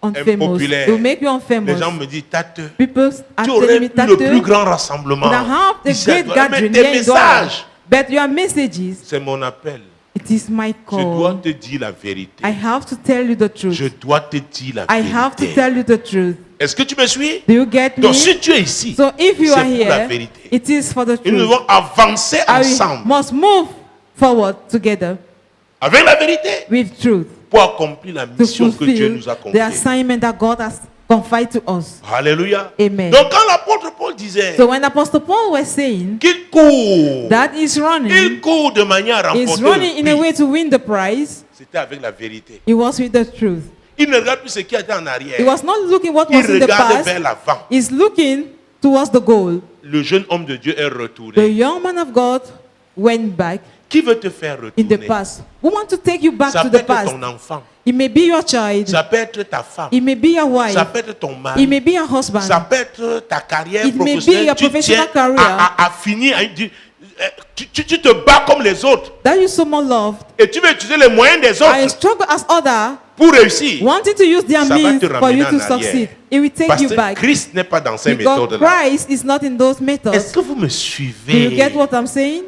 unfamous. Impopulaire. It will make you Les unfamous. gens me disent, Tate, People are tu aurais telling me eu that le plus grand rassemblement. you have a Ici à great Douala. Mais gathering tes here in Douala. messages, But your messages, c'est mon appel. it is my Je dois call. te dire la vérité. I have to tell you the truth. Je dois te dire la I have to vérité. tell you the truth. Est-ce que tu me suis? Do you get Donc me? si tu es ici, So if you c'est are pour la here, vérité. it is for the Et nous truth. devons avancer And we ensemble must move forward together avec la vérité with truth pour accomplir la to mission que Dieu fulfill nous a the confiée. assignment that God has confided to us. Alléluia. Amen. Donc quand l'apôtre Paul disait So when Apostle Paul was saying qu'il court, that is running, il court de manière à is remporter running in le a prix, way to win the prize, c'était avec la vérité. it was with the truth. Il ne regarde plus ce qui était en He arrière. was not looking what Il was in the regarde vers past. l'avant. He's looking towards the goal. Le jeune homme de Dieu est The retourné. young man of God went back Qui veut te faire in the retourner? past. We want to take you back Ça to peut the être past. ton enfant. It may be your child. Ça peut être ta femme. It may be your wife. Ça peut être ton It mari. may be your husband. Ça peut être ta carrière It may be professionnelle. your Tu professional tiens career. à finir. Tu te bats comme les autres. That you so much loved. Et tu veux utiliser les moyens des I autres struggle as other, pour réussir. wanting to use their Ça va means te for ramener you en to arrière. succeed. It will take Parce you que back. Christ n'est pas dans ces Because méthodes-là. Christ is not in those Est-ce methods. que vous me Do you suivez? get what I'm saying?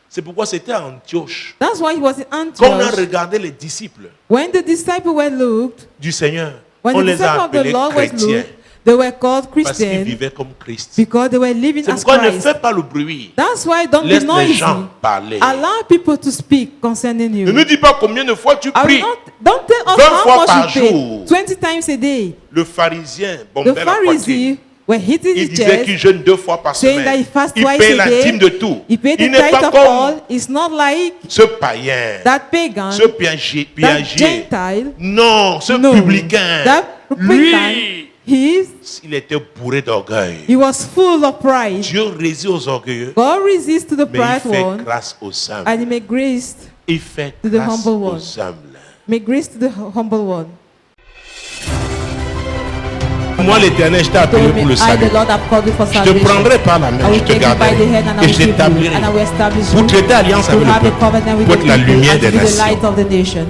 C'est pourquoi c'était à Antioche That's why he was in qu'on a Antioch. regardé les disciples When the disciples were looked, du Seigneur. when On the les disciples a of the appelés Lord were chrétiens looked, they were called parce qu'ils Christians vivaient comme Christ. because they were living C'est as pourquoi ne Christ. fais pas le bruit. That's why don't be Laisse les noisy. gens parler. Allow people to speak concerning Ne you. nous dis pas combien de fois tu I will pries. not, don't tell us 20 fois how par much you jour. pray. 20 times a day. Le pharisien The bombait la poitrine. Pharisees were hitting Il his disait qu'il chest, jeûne 2 fois par saying that he semaine. fasts Il twice paye a la day. dîme de tout. He paid Il the n'est tithe pas of comme all. It's not like ce païen, that pagan, ce piagier, that Gentile. non, ce No, publicain. that Lui, publican, he il était bourré d'orgueil. was full of pride. Dieu résiste aux orgueilleux, God resists to the mais il pride fait one, grâce aux humbles. and he make grace, Il fait to the grâce humble one. aux humbles. make grace to the humble one. Moi, l'Éternel, je t'ai appelé Told me, pour le I, salut. the Lord, have called you for Je te salvation. prendrai par la I main, je will te take you by garderai the hand and I et will je keep you, t'établirai and I will establish pour you traiter alliance to avec have le a peuple, covenant with pour the être la people lumière and des to be the light nations. of the nation.